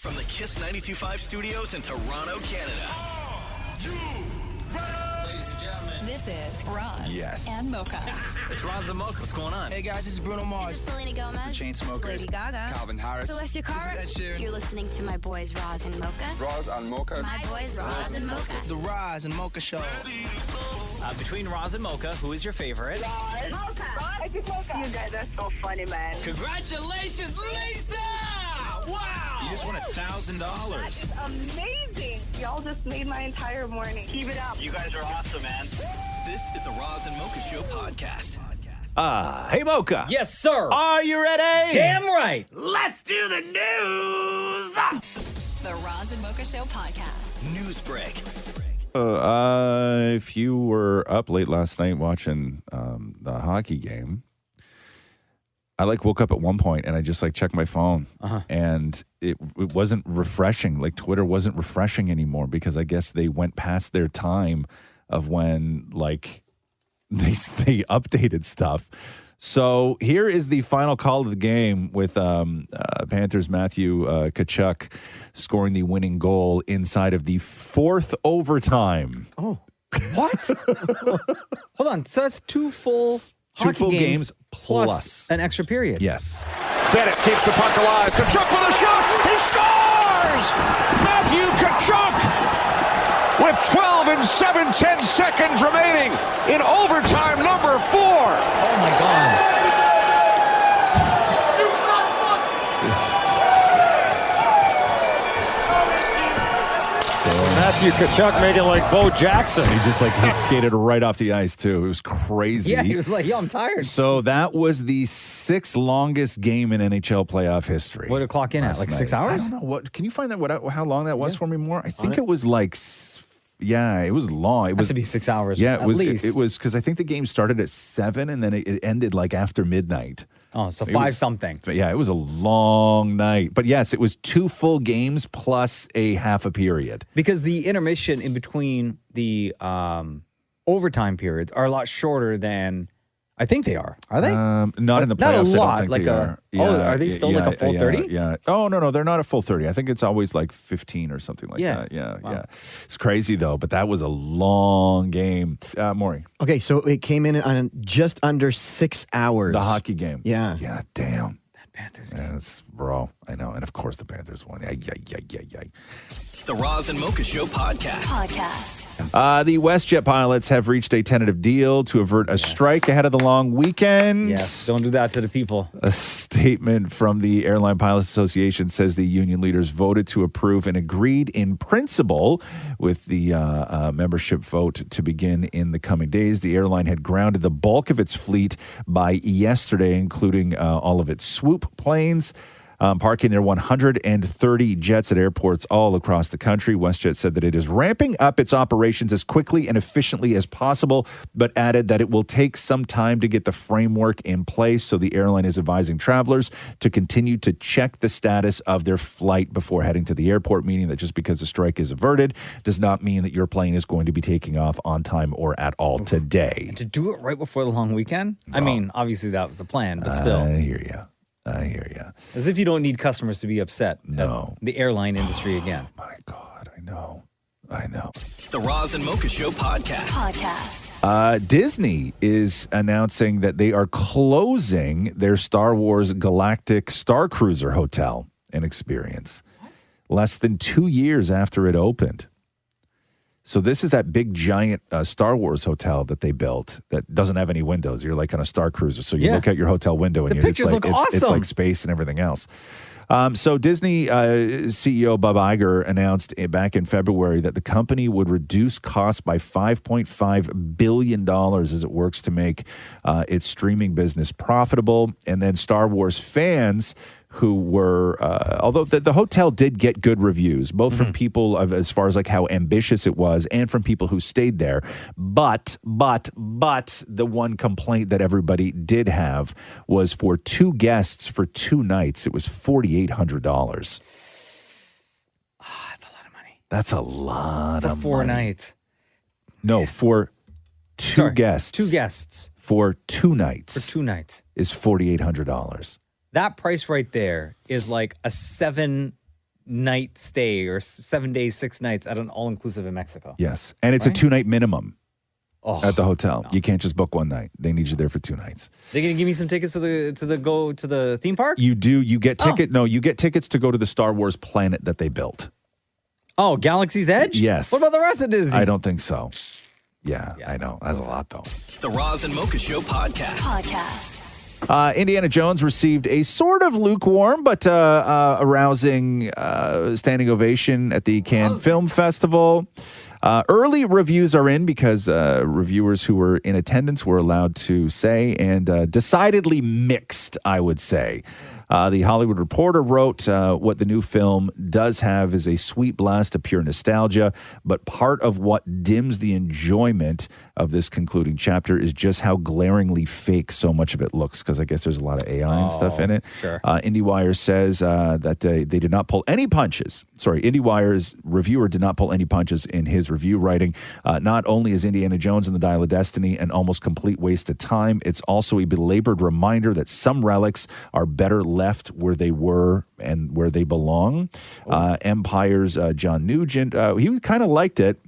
From the Kiss 92.5 studios in Toronto, Canada. Ladies and gentlemen. This is Roz and Mocha. It's Roz and Mocha. What's going on? Hey guys, this is Bruno Mars. This is Selena Gomez. The Chainsmokers. Lady Gaga. Calvin Harris. Celestia Cara. This is Ed Sheeran. You're listening to my boys Roz and Mocha. Roz and Mocha. My boys Roz and Mocha. The Roz and Mocha Show. Between Roz and Mocha, who is your favorite? Mocha. You guys are so funny, man. Congratulations, Lisa! Wow! You just won $1,000. Amazing. Y'all just made my entire morning. Keep it up. You guys are awesome, man. This is the Roz and Mocha Show podcast. Hey, Mocha. Yes, sir. Are you ready? Damn right. Let's do the news. The Roz and Mocha Show podcast. News break. If you were up late last night watching the hockey game, I woke up at one point and I just checked my phone and it wasn't refreshing. Twitter wasn't refreshing anymore because I guess they went past their time of when they updated stuff. So here is the final call of the game with Panthers' Matthew Tkachuk scoring the winning goal inside of the fourth overtime. Oh, what? Hold on. So that's two full games plus an extra period. Yes. Bennett keeps the puck alive. Tkachuk with a shot. He scores! Matthew Tkachuk with 12 and 7/10 seconds remaining in overtime number 4. Oh, my God. Matthew Tkachuk made it like Bo Jackson. He just he skated right off the ice too. It was crazy. Yeah, he was like, yo, I'm tired. So that was the sixth longest game in NHL playoff history. What did it clock in at? 6 hours? I don't know. What can you find that? How long that was for me more? I think it was it was long. It has to be 6 hours. Yeah, at least. It was because I think the game started at 7 and then it ended after midnight. Oh, so 5 something. Yeah, it was a long night. But yes, it was 2 full games plus a half a period. Because the intermission in between the overtime periods are a lot shorter than I think they are. Are they? Not in the playoffs. Not a lot. I don't think they are. Are they still a full 30? Yeah. Oh, no, they're not a full 30. I think it's always 15 or something like that. Yeah, wow. yeah. It's crazy, though, but that was a long game. Maury. Okay, so it came in on just under 6 hours. The hockey game. Yeah. Yeah, damn. That Panthers game. Bro, I know. And, of course, the Panthers won. Yeah. The Roz and Mocha Show podcast. The WestJet pilots have reached a tentative deal to avert a strike ahead of the long weekend. Yes, don't do that to the people. A statement from the Airline Pilots Association says the union leaders voted to approve and agreed in principle with the membership vote to begin in the coming days. The airline had grounded the bulk of its fleet by yesterday, including all of its swoop planes. Parking their 130 jets at airports all across the country. WestJet said that it is ramping up its operations as quickly and efficiently as possible, but added that it will take some time to get the framework in place. So the airline is advising travelers to continue to check the status of their flight before heading to the airport, meaning that just because the strike is averted does not mean that your plane is going to be taking off on time or at all today. And to do it right before the long weekend? I mean, obviously that was the plan, but still. I hear you. As if you don't need customers to be upset. No. The airline industry again. Oh, my God. I know. The Roz and Mocha Show podcast. Disney is announcing that they are closing their Star Wars Galactic Star Cruiser hotel and experience. What? Less than 2 years after it opened. So this is that big giant Star Wars hotel that they built that doesn't have any windows. You're on a Star Cruiser. So you look at your hotel window and pictures look awesome. It's like space and everything else. So Disney CEO Bob Iger announced back in February that the company would reduce costs by $5.5 billion as it works to make its streaming business profitable. And then Star Wars fans who were, although the hotel did get good reviews, both from people as far as how ambitious it was and from people who stayed there. But the one complaint that everybody did have was for 2 guests for 2 nights. It was $4,800. Oh, that's a lot of money. That's a lot for of 4 money. nights. No, for two guests. 2 guests. For 2 nights. For 2 nights. Is $4,800. That price right there is like a 7 night stay or 7 days, 6 nights at an all-inclusive in Mexico. Yes. And it's Right? a 2-night minimum Oh, at the hotel. You can't just book one night. They need you there for 2 nights. They're gonna give me some tickets to the theme park? You do. You get you get tickets to go to the Star Wars planet that they built. Oh, Galaxy's Edge? Yes. What about the rest of Disney? I don't think so. Yeah, I know. That's a lot, though. The Roz and Mocha Show podcast. Indiana Jones received a sort of lukewarm but arousing standing ovation at the Cannes Film Festival. Early reviews are in because reviewers who were in attendance were allowed to say, and decidedly mixed, I would say. The Hollywood Reporter wrote, what the new film does have is a sweet blast of pure nostalgia, but part of what dims the enjoyment of this concluding chapter is just how glaringly fake so much of it looks, because I guess there's a lot of AI and stuff in it. Sure. IndieWire says that they did not pull any punches. Sorry, IndieWire's reviewer did not pull any punches in his review writing. Not only is Indiana Jones and the Dial of Destiny an almost complete waste of time, it's also a belabored reminder that some relics are better left where they were and where they belong. Empire's John Nugent, he kind of liked it.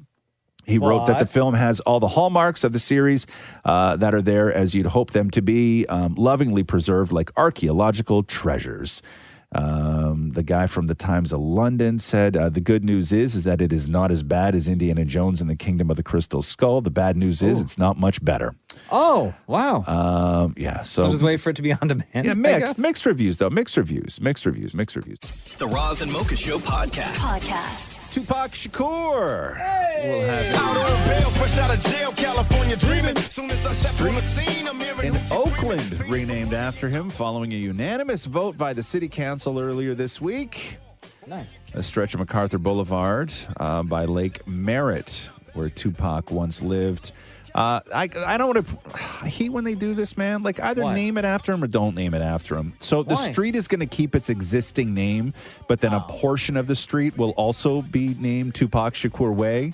He wrote that the film has all the hallmarks of the series that are there as you'd hope them to be, lovingly preserved like archaeological treasures. The guy from the Times of London said, the good news is that it is not as bad as Indiana Jones and the Kingdom of the Crystal Skull. The bad news is it's not much better. Oh, wow. Yeah. So just wait for it to be on demand. Yeah, mixed reviews, though. Mixed reviews. The Roz and Mocha Show podcast. Tupac Shakur. We'll have in Oakland renamed after him following a unanimous vote by the city council earlier this week. Nice. A stretch of MacArthur Boulevard by Lake Merritt, where Tupac once lived. I don't want to. I hate when they do this, man. Like, either name it after him or don't name it after him. So the street is going to keep its existing name, but then a portion of the street will also be named Tupac Shakur Way.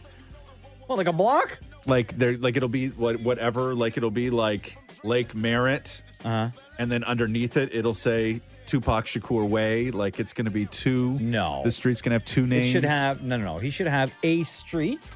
Well, like a block? Like it'll be whatever. Like it'll be like Lake Merritt, and then underneath it'll say Tupac Shakur Way. Like it's going to be two. No, the street's going to have two names. It should have no. He should have a street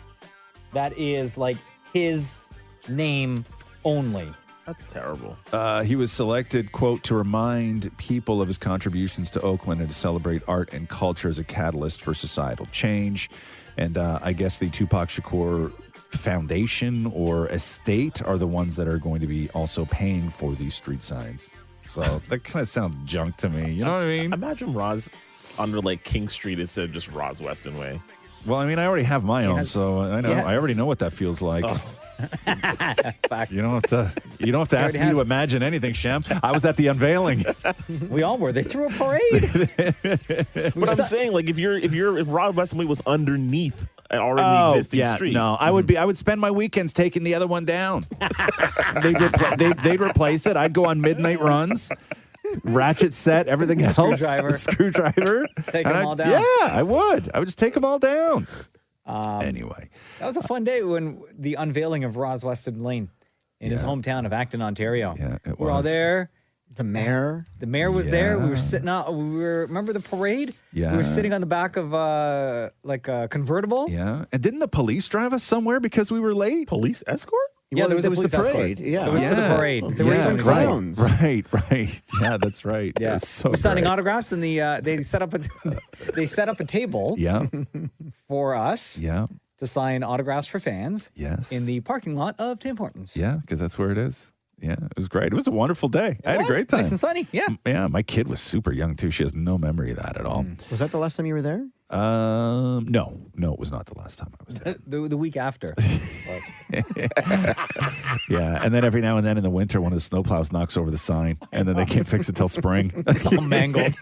that is like his name only. That's terrible. He was selected, quote, to remind people of his contributions to Oakland and to celebrate art and culture as a catalyst for societal change. And I guess the Tupac Shakur Foundation or estate are the ones that are going to be also paying for these street signs. So that kind of sounds junk to me. You know what I mean? Imagine Roz under like King Street instead of just Roz Weston Way. Well, I mean, I already have my own, so I know. I already know what that feels like. Facts. You don't have to ask me to imagine anything, Shem. I was at the unveiling. We all were. They threw a parade. But I'm saying, like, if Roz Weston Way was underneath an already existing street. No, I would spend my weekends taking the other one down. They'd replace it. I'd go on midnight runs. Ratchet set, everything else. Screwdriver. Take them all down. Yeah, I would. I would just take them all down. Anyway. That was a fun day when the unveiling of Roz Weston Lane in his hometown of Acton, Ontario. Yeah, it was. We're all there. The mayor was there. We were sitting out. Remember the parade? Yeah. We were sitting on the back of like a convertible. Yeah. And didn't the police drive us somewhere because we were late? Police escort? Yeah, there was the escort. parade. Yeah. It was to the parade. There were some clowns. Right. Yeah, that's right. Yeah. So we're signing great. autographs, and they set up a table. Yeah. For us. Yeah. To sign autographs for fans. Yes. In the parking lot of Tim Hortons. Yeah, because that's where it is. Yeah, it was great. It was a wonderful day. I had a great time. Nice and sunny. Yeah. Yeah, my kid was super young too. She has no memory of that at all. Was that the last time you were there? No, it was not the last time I was there. The week after. was. Yeah, and then every now and then in the winter, one of the snowplows knocks over the sign, and then they can't fix it till spring. It's all mangled.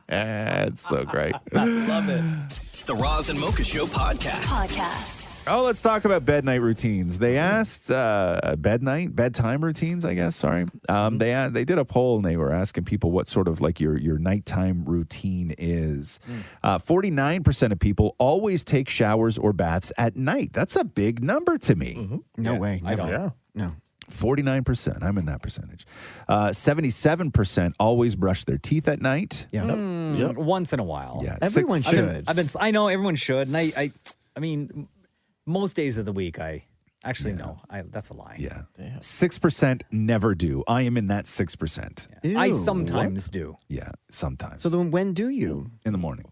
It's so great. I love it. The Roz and Mocha Show podcast. Oh, let's talk about bed night routines. They asked bedtime routines, I guess. Sorry. They did a poll and they were asking people what sort of like your nighttime routine is. 49% of people always take showers or baths at night. That's a big number to me. No way. I Never. don't. No. 49%. I'm in that percentage. 77% always brush their teeth at night. Yeah. Once in a while. Yeah. Everyone should. I know everyone should, and I mean, most days of the week, no, that's a lie. Yeah. 6% never do. I am in that 6%. Ew, I sometimes do. Yeah, sometimes. So then when do you? In the morning.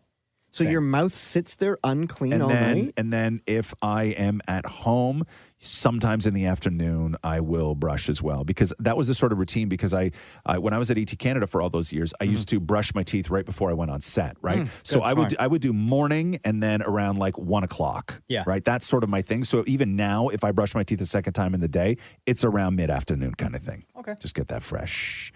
So your mouth sits there unclean all night? And then if I am at home, sometimes in the afternoon, I will brush as well. Because that was the sort of routine, because I when I was at ET Canada for all those years, I used to brush my teeth right before I went on set, right? So I would do morning and then around like 1 o'clock. Yeah. Right? That's sort of my thing. So even now, if I brush my teeth a second time in the day, it's around mid-afternoon kind of thing. Okay. Just get that fresh.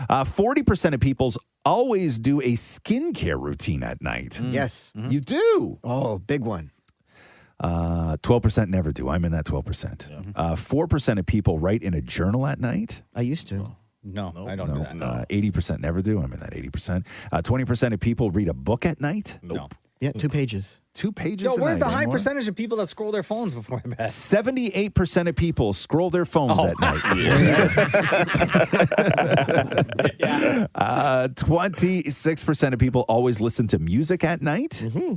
40% of people's always do a skincare routine at night. Yes. You do? Oh, big one. 12% never do. I'm in that 12%. 4% of people write in a journal at night. I used to. No, I don't do that. 80% never do. I'm in that 80%. 20% of people read a book at night. Nope. Yeah, 2 pages. 2 pages Yo, a where's night, the high anymore? percentage of people that scroll their phones before bed? 78% of people scroll their phones at night. 26% of people always listen to music at night. Mm-hmm.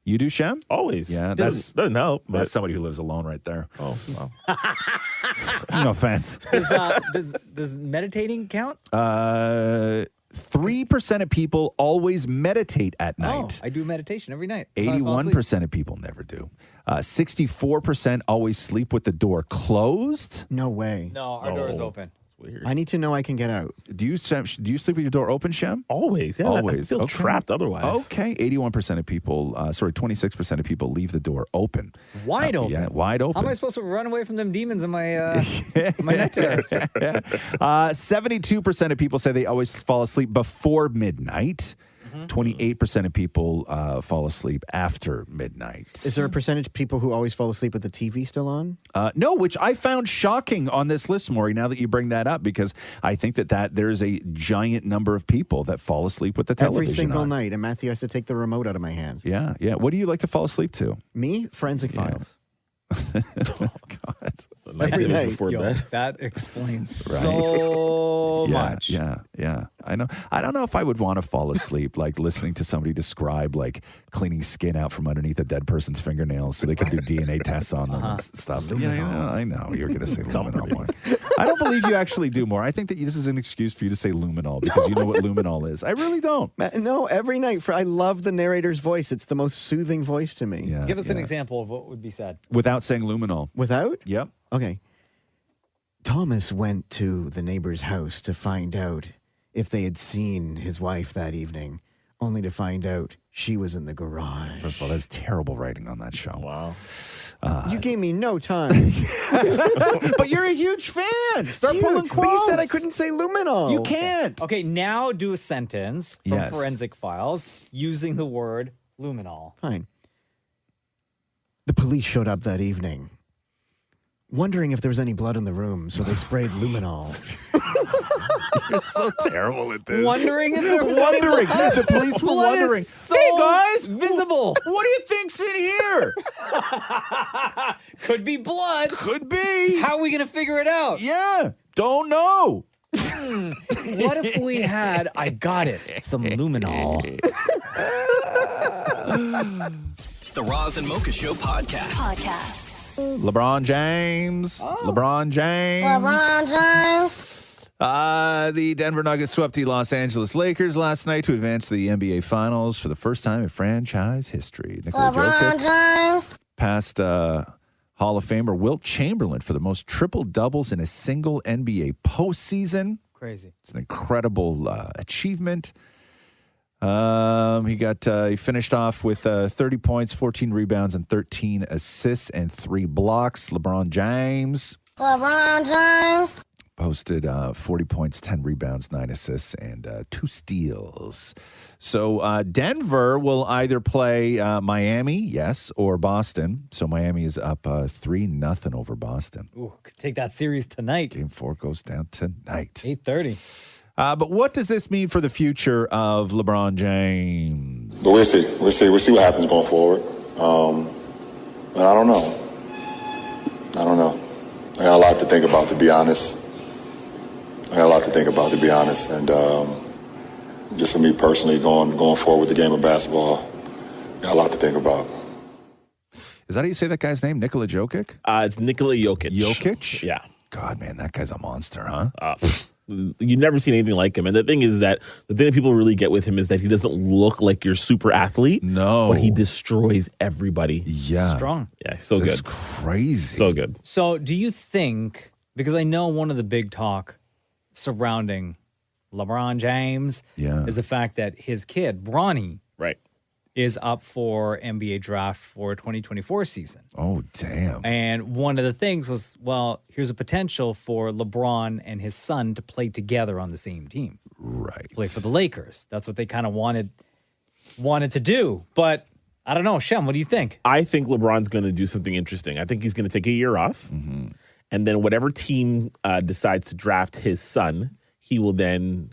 You do, Shem? Always. Yeah, doesn't help. But that's somebody who lives alone right there. Oh, well. No offense. Does meditating count? 3% of people always meditate at night. I do meditation every night. If I fall asleep. 81% of people never do. 64% always sleep with the door closed. No way. No, our door is open. Weird. I need to know I can get out. Do you sleep with your door open, Shem? Always. Yeah. Always. I feel trapped otherwise. Okay. 81% of people, 26% of people leave the door open. Wide open? Yeah, wide open. How am I supposed to run away from them demons in my my neck terrors? 72% of people say they always fall asleep before midnight. 28% of people fall asleep after midnight. Is there a percentage of people who always fall asleep with the TV still on? No, which I found shocking on this list, Maury, now that you bring that up, because I think that there's a giant number of people that fall asleep with the television Every single on. night, and Matthew has to take the remote out of my hand. Yeah, yeah. What do you like to fall asleep to? Me? Forensic Files. Oh, God. Every night. Before Yo, bed. that explains Right. so Yeah, much. Yeah. I know. I don't know if I would want to fall asleep like listening to somebody describe like cleaning skin out from underneath a dead person's fingernails so they can do DNA tests on them and stuff. Yeah, I know. You're going to say luminol more. I don't believe you actually do more. I think that this is an excuse for you to say luminol because you know what luminol is. I really don't. No, every night. I love the narrator's voice. It's the most soothing voice to me. Yeah, Give us an example of what would be said. Without saying luminol. Without? Yep. Okay. Thomas went to the neighbor's house to find out if they had seen his wife that evening, only to find out she was in the garage. First of all, that's terrible writing on that show. Wow. You gave me no time. But you're a huge fan. Start pulling quotes. But you said I couldn't say luminol. You can't. Okay, now do a sentence from Yes. Forensic Files using the word luminol. Fine. The police showed up that evening, wondering if there was any blood in the room, so they sprayed luminol. You're so terrible at this. Wondering if there was Wondering. any blood. The police were Blood is wondering. so Hey, guys. visible. What do you think's in here? Could be blood. Could be. How are we going to figure it out? Yeah. Don't know. What if we had, I got it, some luminol? The Roz and Mocha Show podcast. LeBron James. LeBron James. The Denver Nuggets swept the Los Angeles Lakers last night to advance to the NBA Finals for the first time in franchise history. Nikola Jokic passed Hall of Famer Wilt Chamberlain for the most triple doubles in a single NBA postseason. Crazy. It's an incredible achievement. He finished off with 30 points, 14 rebounds, and 13 assists and 3 blocks. LeBron James posted 40 points, 10 rebounds, 9 assists, and 2 steals. So Denver will either play Miami, yes, or Boston. So Miami is up 3-0 over Boston. Ooh, could take that series tonight. Game 4 goes down tonight. 8:30. But what does this mean for the future of LeBron James? But we'll see. We'll see what happens going forward. But I don't know. I got a lot to think about, to be honest. And just for me personally, going forward with the game of basketball, got a lot to think about. Is that how you say that guy's name? Nikola Jokic? It's Nikola Jokic. Jokic? Yeah. God, man, that guy's a monster, huh? You've never seen anything like him. And the thing that people really get with him is that he doesn't look like your super athlete. No. But he destroys everybody. Yeah. Strong. Yeah, so That's good. crazy. So good. So do you think, because I know one of the big talk surrounding LeBron James is the fact that his kid, Bronny, is up for NBA draft for 2024 season. Oh, damn. And one of the things was, well, here's a potential for LeBron and his son to play together on the same team. Right. Play for the Lakers. That's what they kind of wanted to do. But I don't know. Shem, what do you think? I think LeBron's going to do something interesting. I think he's going to take a year off. Mm-hmm. And then whatever team decides to draft his son, he will then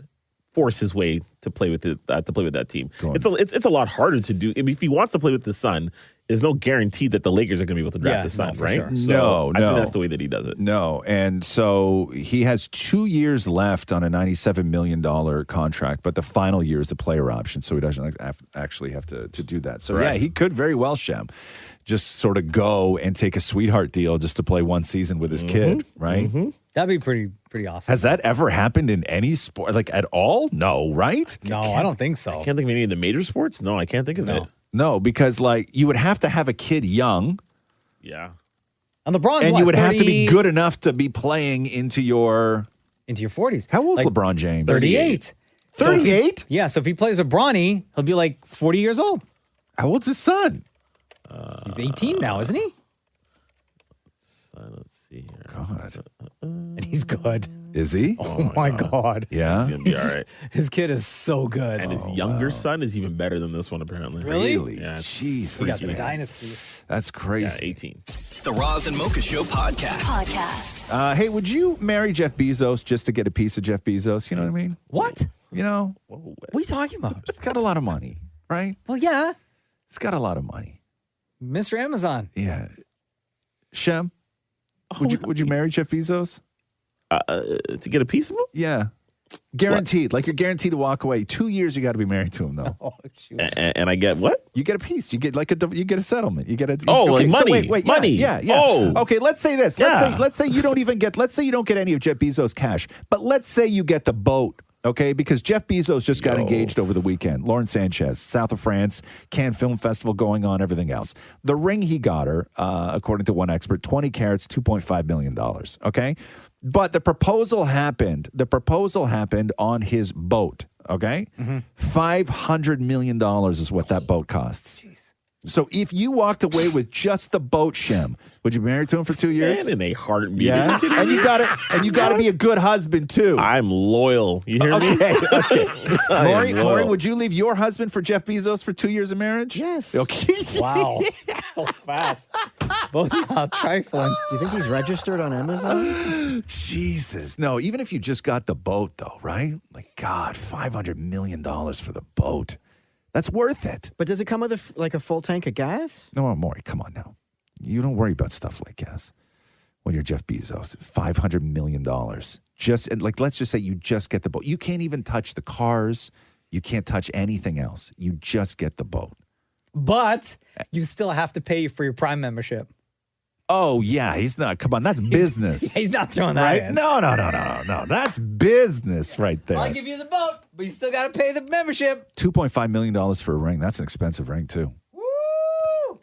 force his way to play with that team. It's a lot harder to do. I mean, if he wants to play with his son, there's no guarantee that the Lakers are going to be able to draft his son, right? Sure. So I think that's the way that he does it. No, and so he has 2 years left on a $97 million contract, but the final year is a player option, so he doesn't actually have to do that. So yeah, he could very well, Shem, just sort of go and take a sweetheart deal just to play one season with his kid, right? Mm-hmm. That'd be pretty awesome. Has that ever happened in any sport, like at all? No, right? No, I don't think so. I can't think of any of the major sports. No, I can't think of it. No, because like you would have to have a kid young. Yeah. And LeBron's and what, you would 30... have to be good enough to be playing into your 40s. How old's LeBron James? 38. 38? Yeah, so if he plays with Bronny, he'll be like 40 years old. How old's his son? He's 18 now, isn't he? Let's see here. God. And he's good. Is he? Oh my God. Yeah. He's going to be all right. His kid is so good. And his younger son is even better than this one, apparently. Really? Yeah. Jesus. We got the man. dynasty. That's crazy. Yeah, 18. The Roz and Mocha Show podcast. Hey, would you marry Jeff Bezos just to get a piece of Jeff Bezos? You know what I mean? What? You know? What are you talking about? It's got a lot of money, right? Well, yeah. It's got a lot of money. Mr. Amazon. Yeah. Shem, would you marry Jeff Bezos? To get a piece of him? Yeah. Guaranteed. Like you're guaranteed to walk away. 2 years you got to be married to him though. Oh, and I get what? You get a piece. You get like you get a settlement. You get a like money. So wait, money. Yeah. Oh. Okay, let's say this. Let's say you don't get any of Jeff Bezos' cash. But let's say you get the boat. Okay, because Jeff Bezos just got engaged over the weekend. Lauren Sanchez, south of France, Cannes Film Festival going on, everything else. The ring he got her, according to one expert, 20 carats, $2.5 million. Okay, but the proposal happened. The proposal happened on his boat. Okay, $500 million is what that boat costs. Jeez. So if you walked away with just the boat, Shem, would you be married to him for 2 years? And in a heartbeat. Yeah, and you got to be a good husband too. I'm loyal. You hear me? Okay. Maury, would you leave your husband for Jeff Bezos for 2 years of marriage? Yes. Okay. Wow. So fast. Both of y'all trifling. Do you think he's registered on Amazon? Jesus. No, even if you just got the boat though, right? Like, God, $500 million for the boat. That's worth it. But does it come with a full tank of gas? No, Maury, come on now. You don't worry about stuff like gas when you're Jeff Bezos. $500 million. Just like, let's just say you just get the boat. You can't even touch the cars. You can't touch anything else. You just get the boat. But you still have to pay for your Prime membership. Oh, yeah. He's not. Come on. That's business. He's not throwing that right? in. No. That's business right there. I'll give you the boat, but you still got to pay the membership. $2.5 million for a ring. That's an expensive ring, too. Woo!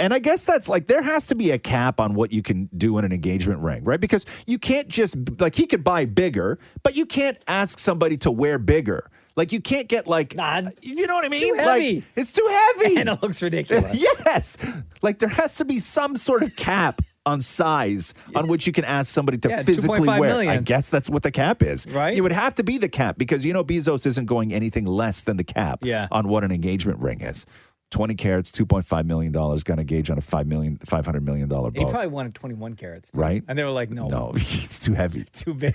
And I guess that's like, there has to be a cap on what you can do in an engagement ring, right? Because you can't just, like, he could buy bigger, but you can't ask somebody to wear bigger. Like, you can't get, like, you know what I mean? Too heavy. Like, it's too heavy. And it looks ridiculous. Yes. Like, there has to be some sort of cap on size on which you can ask somebody to physically 2.5 wear. million. I guess that's what the cap is. Right. It would have to be the cap because, Bezos isn't going anything less than the cap on what an engagement ring is. 20 carats, $2.5 million, going to engage on a $500 million boat. He probably wanted 21 carats. Too. Right. And they were like, no. It's too heavy. Too big.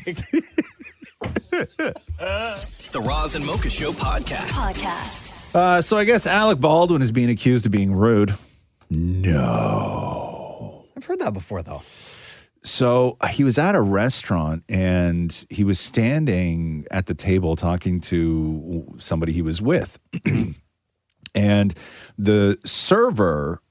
The Roz and Mocha Show podcast. So I guess Alec Baldwin is being accused of being rude. No. I've heard that before, though. So he was at a restaurant and he was standing at the table talking to somebody he was with. And the server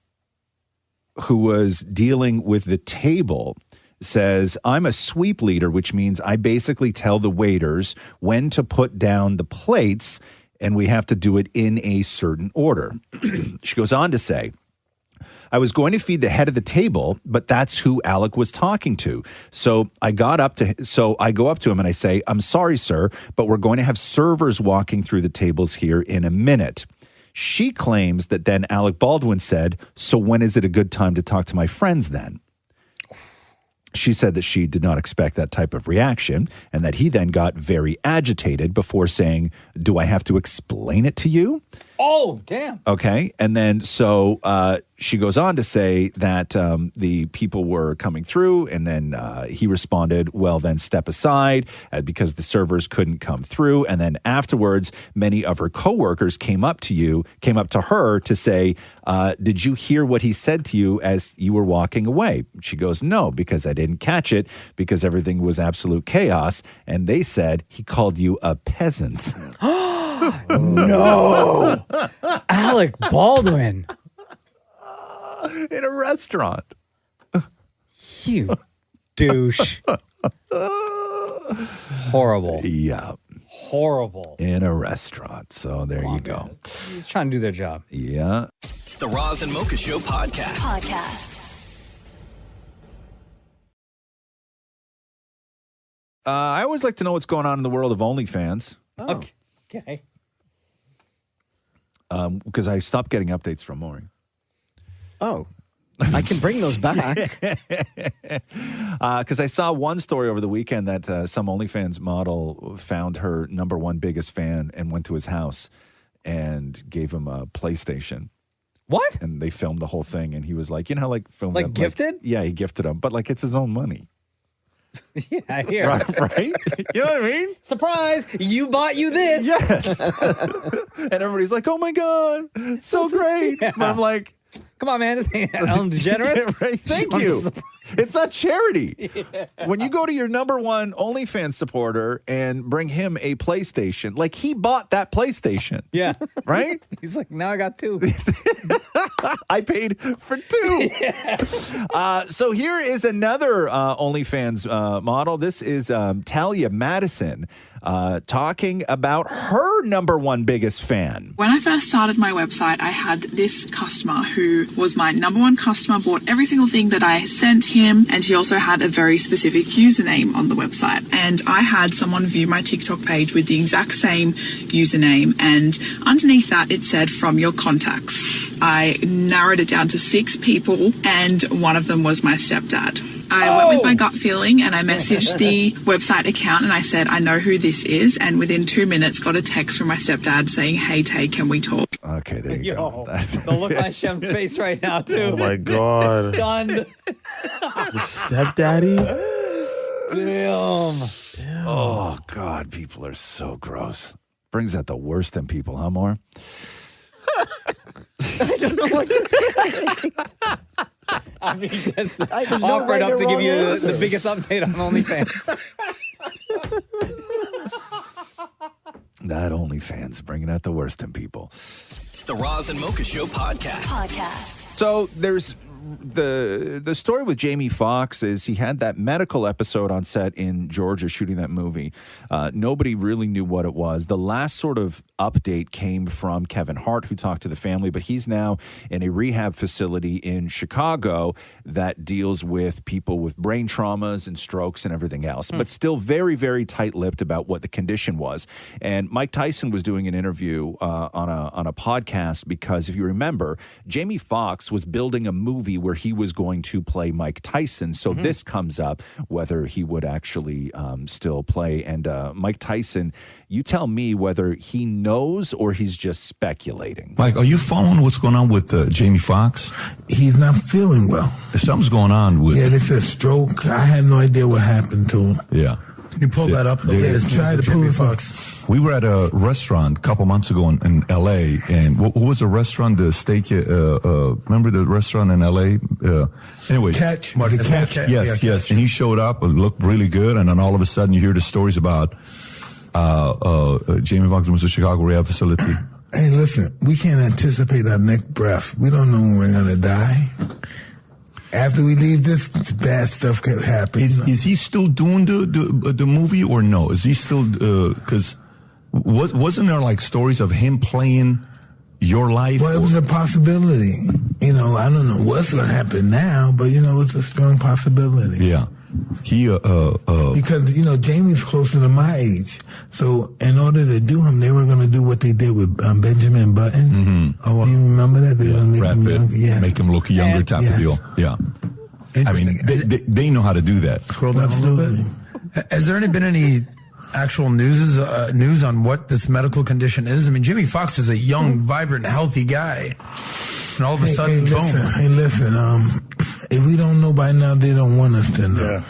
who was dealing with the table says, I'm a sweep leader, which means I basically tell the waiters when to put down the plates, and we have to do it in a certain order. She goes on to say, I was going to feed the head of the table, but that's who Alec was talking to. So I go up to him and I say, I'm sorry, sir, but we're going to have servers walking through the tables here in a minute. She claims that then Alec Baldwin said, so when is it a good time to talk to my friends then? She said that she did not expect that type of reaction and that he then got very agitated before saying, do I have to explain it to you? Oh, damn. Okay. And then so she goes on to say that the people were coming through, and then he responded, well, then step aside because the servers couldn't come through. And then afterwards, many of her coworkers came up to her to say, did you hear what he said to you as you were walking away? She goes, no, because I didn't catch it because everything was absolute chaos. And they said he called you a peasant. No. Alec Baldwin. In a restaurant. You douche. Horrible. Yeah. Horrible. In a restaurant. So there you go. Man. He's trying to do their job. Yeah. The Roz and Mocha Show podcast. I always like to know what's going on in the world of OnlyFans. Oh. Okay. Because I stopped getting updates from Maury. Oh, I can bring those back. Because I saw one story over the weekend that some OnlyFans model found her number one biggest fan and went to his house and gave him a PlayStation. What? And they filmed the whole thing, and he was like, filmed like them, gifted? Yeah, he gifted him, but it's his own money. Yeah, I hear. Right? You know what I mean? Surprise! You bought you this. Yes. And everybody's like, oh my God, it's so great. Yeah. But I'm like, come on, man. I'm generous. Right? Thank you. It's not charity. Yeah. When you go to your number one OnlyFans supporter and bring him a PlayStation, he bought that PlayStation. Yeah. Right? He's like, now I got two. I paid for two. Yeah. So here is another OnlyFans model. This is Talia Madison talking about her number one biggest fan. When I first started my website, I had this customer who was my number one customer, bought every single thing that I sent him, and she also had a very specific username on the website. And I had someone view my TikTok page with the exact same username, and underneath that it said from your contacts. I narrowed it down to 6 people, and one of them was my stepdad. I went with my gut feeling and I messaged the website account and I said, I know who this is. And within 2 minutes, got a text from my stepdad saying, hey, Tay, can we talk? Okay, there you go. The look on Shem's face right now, too. Oh, my God. Stunned. Your stepdaddy? Damn. Oh, God, people are so gross. Brings out the worst in people, huh, More? I don't know what to say. I mean, just There's no offered right up or to give wrong you answer. the biggest update on OnlyFans. That OnlyFans bringing out the worst in people. The Roz and Mocha Show podcast. So there's the story with Jamie Foxx is he had that medical episode on set in Georgia shooting that movie. Nobody really knew what it was. The last sort of update came from Kevin Hart, who talked to the family, but he's now in a rehab facility in Chicago that deals with people with brain traumas and strokes and everything else, but still very, very tight-lipped about what the condition was. And Mike Tyson was doing an interview on a podcast because, if you remember, Jamie Foxx was building a movie where he was going to play Mike Tyson. So this comes up, whether he would actually still play. And Mike Tyson, you tell me whether he knows or he's just speculating. Mike, are you following what's going on with Jamie Foxx? He's not feeling well. Something's going on with... Yeah, they said stroke. I have no idea what happened to him. Yeah. Can you pull that up? Yeah, try to pull Fox. We were at a restaurant a couple months ago in L.A., and what was the restaurant, the steak, remember the restaurant in L.A., Anyway, Catch. Yes. And he showed up, looked really good, and then all of a sudden you hear the stories about Jamie Foxx was a Chicago rehab facility. Hey, listen, we can't anticipate our next breath. We don't know when we're going to die. After we leave this, bad stuff could happen. Is he still doing the movie or no? Is he still, because wasn't there like stories of him playing your life? Well, it was a possibility. You know, I don't know what's going to happen now, but, you know, it's a strong possibility. Yeah. He, because, you know, Jamie's closer to my age. So in order to do him, they were going to do what they did with Benjamin Button. Mm-hmm. Oh, you remember that? They were going to make him younger. Make him look younger type of deal. Yeah. I mean, they know how to do that. Scroll down a little bit. Has there been any actual news on what this medical condition is? I mean, Jimmy Foxx is a young, vibrant, healthy guy. And all of a sudden, boom. Listen, if we don't know by now, they don't want us to know.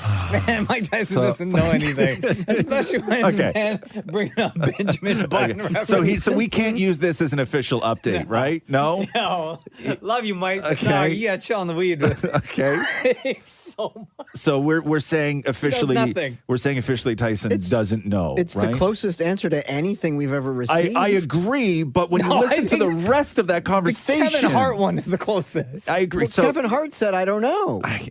Man, Mike Tyson doesn't know anything, especially when man bringing up Benjamin Button. So we can't use this as an official update, right? No? No. Love you, Mike. Okay. No, yeah, chill on the weed. Okay. So much. So we're saying officially, nothing. we're saying officially Tyson doesn't know. It's right? the closest answer to anything we've ever received. I agree, but when you listen to the rest of that conversation, The Kevin Hart one is the closest. I agree. Well, Kevin Hart said, I don't know.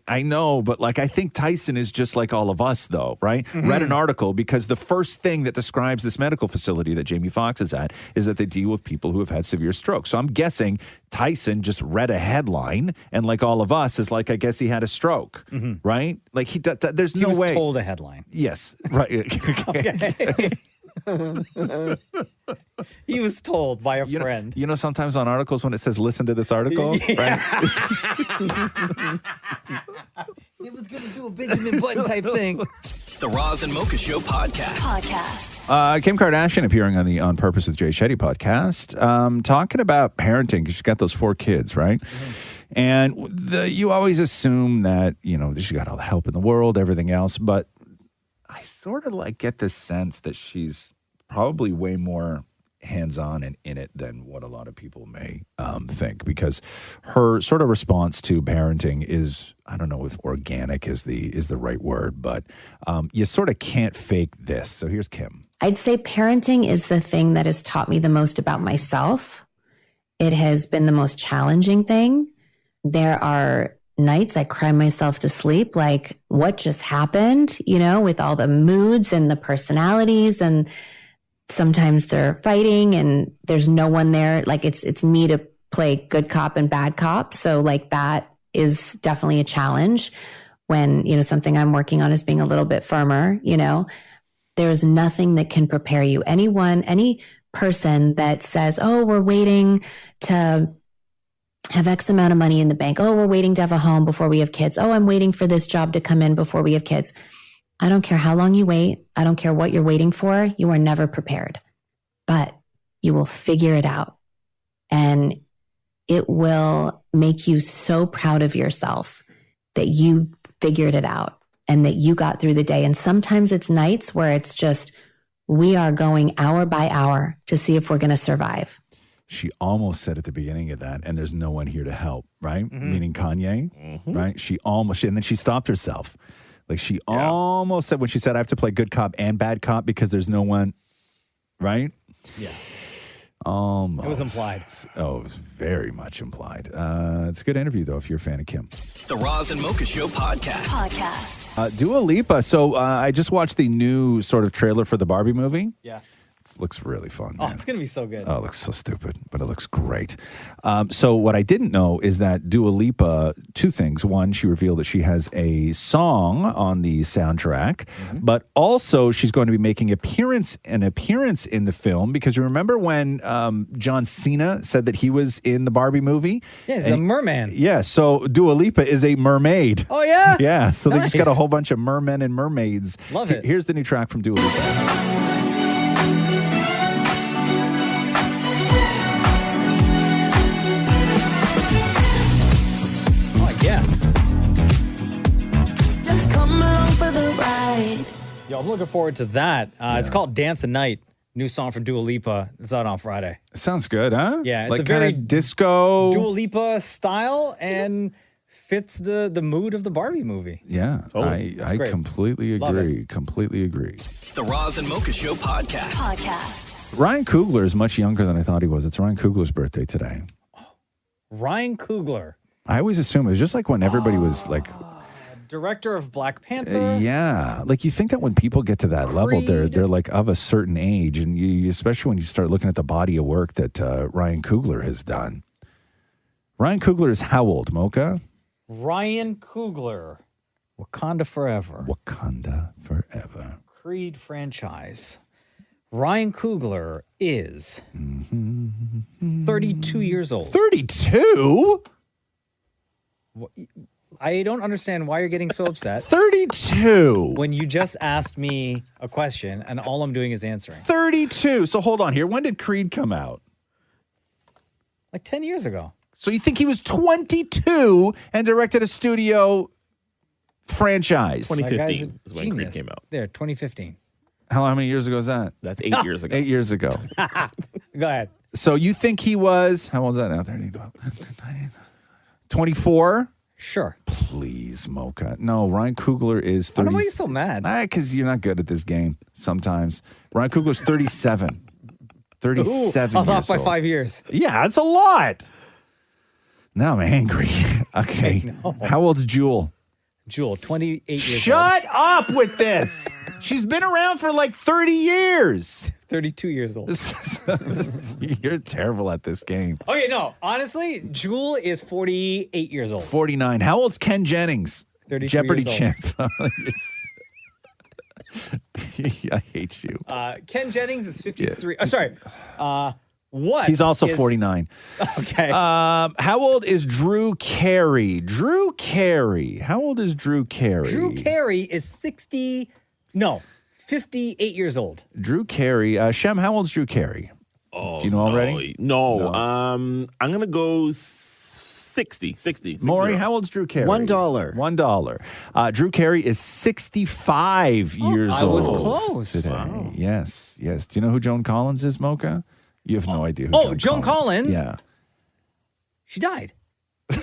I know, but like I think Tyson is just like all of us, though, right? Mm-hmm. Read an article because the first thing that describes this medical facility that Jamie Foxx is at is that they deal with people who have had severe strokes. So I'm guessing Tyson just read a headline and, like all of us, is like, I guess he had a stroke, right? Like there's He no was way. told a headline. Yes, right. Okay. He was told by a friend. You know, sometimes on articles when it says "listen to this article," right? It was going to do a Benjamin Button type thing. The Roz and Mocha Show podcast. Kim Kardashian appearing on the On Purpose with Jay Shetty podcast, talking about parenting because she's got those 4 kids, right? And you always assume that, you know, she's got all the help in the world, everything else, but I sort of like get this sense that she's probably way more hands-on and in it than what a lot of people may think, because her sort of response to parenting is, I don't know if organic is the right word, but you sort of can't fake this. So here's Kim. I'd say parenting is the thing that has taught me the most about myself. It has been the most challenging thing. There are nights I cry myself to sleep, like what just happened, you know, with all the moods and the personalities, and sometimes they're fighting and there's no one there. Like it's me to play good cop and bad cop. So like that is definitely a challenge when, you know, something I'm working on is being a little bit firmer, you know. There's nothing that can prepare you. Any person that says, oh, we're waiting to have X amount of money in the bank. Oh, we're waiting to have a home before we have kids. Oh, I'm waiting for this job to come in before we have kids. I don't care how long you wait. I don't care what you're waiting for. You are never prepared, but you will figure it out. And it will make you so proud of yourself that you figured it out and that you got through the day. And sometimes it's nights where it's just, we are going hour by hour to see if we're going to survive. She almost said at the beginning of that, and there's no one here to help, right? Meaning Kanye, right? She almost, and then she stopped herself. Like she almost said when she said, I have to play good cop and bad cop because there's no one, right? Yeah. Almost. It was implied. Oh, it was very much implied. It's a good interview, though, if you're a fan of Kim. The Roz and Mocha Show podcast. Dua Lipa. So I just watched the new sort of trailer for the Barbie movie. Yeah. It looks really fun. Oh, Man. it's going to be so good. Oh, it looks so stupid, but it looks great. So what I didn't know is that Dua Lipa, 2 things. One, she revealed that she has a song on the soundtrack, but also she's going to be making an appearance in the film, because you remember when John Cena said that he was in the Barbie movie? Yeah, he's a merman. Yeah, so Dua Lipa is a mermaid. Oh, yeah? Yeah, so they just Nice. got a whole bunch of mermen and mermaids. Love it. Here's the new track from Dua Lipa. Yeah. Just come along for the ride. Yo, I'm looking forward to that. It's called Dance the Night. New song from Dua Lipa. It's out on Friday. Sounds good, huh? Yeah, it's like a very disco Dua Lipa style and fits the mood of the Barbie movie. Yeah, I great. completely Love agree. Completely agree. The Roz and Mocha Show podcast. Ryan Coogler is much younger than I thought he was. It's Ryan Coogler's birthday today. Ryan Coogler, I always assume it was just like when everybody was like, director of Black Panther. yeah, like you think that when people get to that level, they're like of a certain age, and you especially when you start looking at the body of work that Ryan Coogler has done. Ryan Coogler is how old, Mocha? Ryan Coogler, Wakanda Forever. Wakanda Forever. Creed franchise. Ryan Coogler is 32 years old. 32? I don't understand why you're getting so upset. 32. When you just asked me a question and all I'm doing is answering. 32. So hold on here. When did Creed come out? Like 10 years ago. So you think he was 22 and directed a studio franchise? 2015 is when Creed came out. There, 2015. How many years ago is that? That's 8 years ago. 8 years ago. Go ahead. So you think he was, how old is that now? 30, 12, 24? Sure. Please, Mocha. No, Ryan Coogler is 30. Why are you so mad? Because you're not good at this game sometimes. Ryan Coogler's 37. 37 I was off years by old. 5 years. Yeah, that's a lot. Now I'm angry. Okay. How old's Jewel? Jewel, 28 years old. Shut up with this. She's been around for like 30 years. 32 years old. You're terrible at this game. Okay, no. Honestly, Jewel is 48 years old. 49. How old's Ken Jennings? 32 Jeopardy years champ. I hate you. Ken Jennings is 53. Sorry. What? He's also is- 49. Okay. How old is Drew Carey? Drew Carey. How old is Drew Carey? Drew Carey is 58 years old. Drew Carey. Shem, how old's Drew Carey? Oh, do you know already? No. I'm going to go 60. Maury, how old's Drew Carey? $1. $1. Drew Carey is 65 years old. I was close. Today. Wow. Yes. Do you know who Joan Collins is, Mocha? You have no idea who Joan Collins? Yeah. She died. Oh,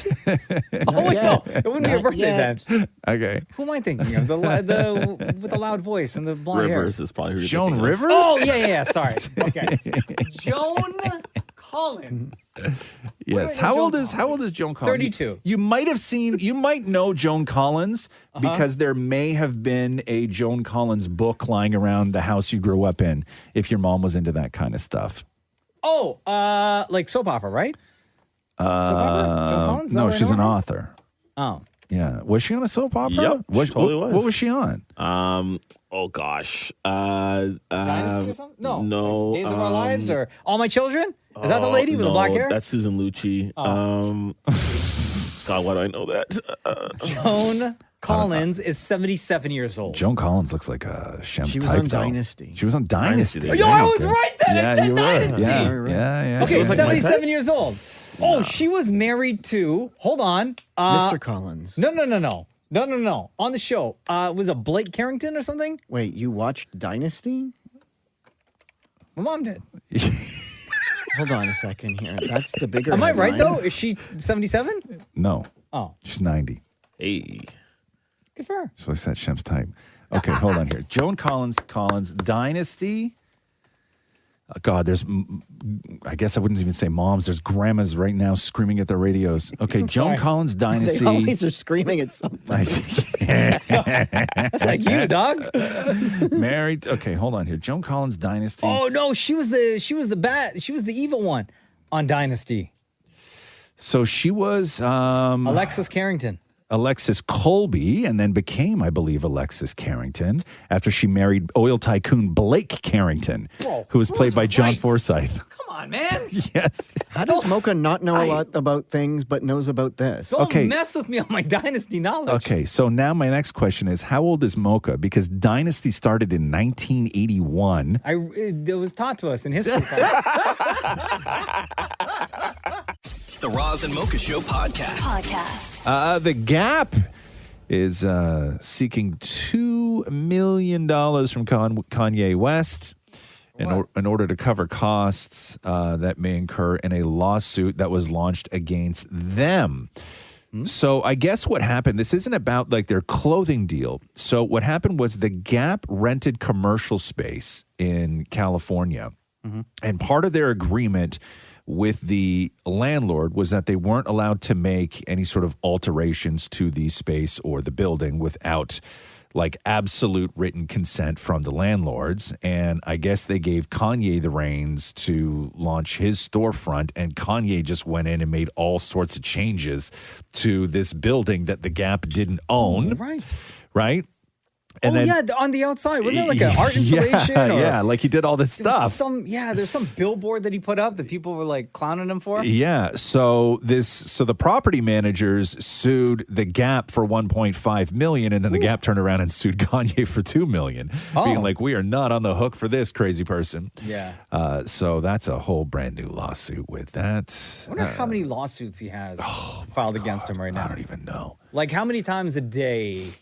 wait, no. It wouldn't be her birthday then. Okay. Who am I thinking of? The with the loud voice and the blonde hair. Rivers is probably who you're Joan thinking of. Rivers? Oh, yeah. Sorry. Okay. Joan Collins. Yes. How old is Joan Collins? 32. You might know Joan Collins because there may have been a Joan Collins book lying around the house you grew up in if your mom was into that kind of stuff. Oh, like soap opera, right? Soap opera? Joan Collins? Is that No, what I she's know an her? author. Oh. Yeah. Was she on a soap opera? Yep, she totally was. What was she on? Oh gosh. Dynasty or something? No. No. Days of Our Lives or All My Children? Is that the lady with the black hair? That's Susan Lucci. God, why do I know that? Joan Collins is 77 years old. Joan Collins looks like Shem's She was type, on though. Dynasty. She was on Dynasty. Yo, I was right then. Yeah, I said you were. Dynasty. Yeah. Okay, She was like my 77 type? years old. Oh, she was married to, hold on. Mr. Collins. No. On the show. Was it Blake Carrington or something? Wait, you watched Dynasty? My mom did. Hold on a second here. That's the bigger Am I right, headline. though? Is she 77? No. Oh, She's 90. Hey. good for her. So I said Shem's type. Okay, hold on here. Joan Collins, Dynasty. God, I guess I wouldn't even say moms. There's grandmas right now screaming at their radios. Okay, Joan Sorry. Collins, Dynasty. They always are screaming at something. That's like you, dog. Married. Okay, hold on here. Joan Collins, Dynasty. Oh no, she was the evil one on Dynasty. So she was Alexis Carrington. Alexis Colby, and then became, I believe, Alexis Carrington after she married oil tycoon Blake Carrington, who was played by John Forsythe. Come on, man. Yes. How does Mocha not know a lot about things but knows about this? Don't mess with me on my Dynasty knowledge. Okay, so now my next question is, how old is Mocha? Because Dynasty started in 1981. It was taught to us in history class. The Roz and Mocha Show podcast. The Gap is seeking $2 million from Kanye West in order to cover costs that may incur in a lawsuit that was launched against them. So I guess what happened, this isn't about like their clothing deal. So what happened was the Gap rented commercial space in California. And part of their agreement with the landlord was that they weren't allowed to make any sort of alterations to the space or the building without like absolute written consent from the landlords. And I guess they gave Kanye the reins to launch his storefront, and Kanye just went in and made all sorts of changes to this building that the Gap didn't own. Right? And on the outside. Wasn't it like an art installation? Yeah, like he did all this There was stuff. there's some billboard that he put up that people were like clowning him for. Yeah, so the property managers sued the Gap for $1.5 million, and then the Gap turned around and sued Kanye for $2 million, being like, "We are not on the hook for this crazy person." Yeah. So that's a whole brand new lawsuit with that. I wonder how many lawsuits he has filed against him right now. I don't even know. Like, how many times a day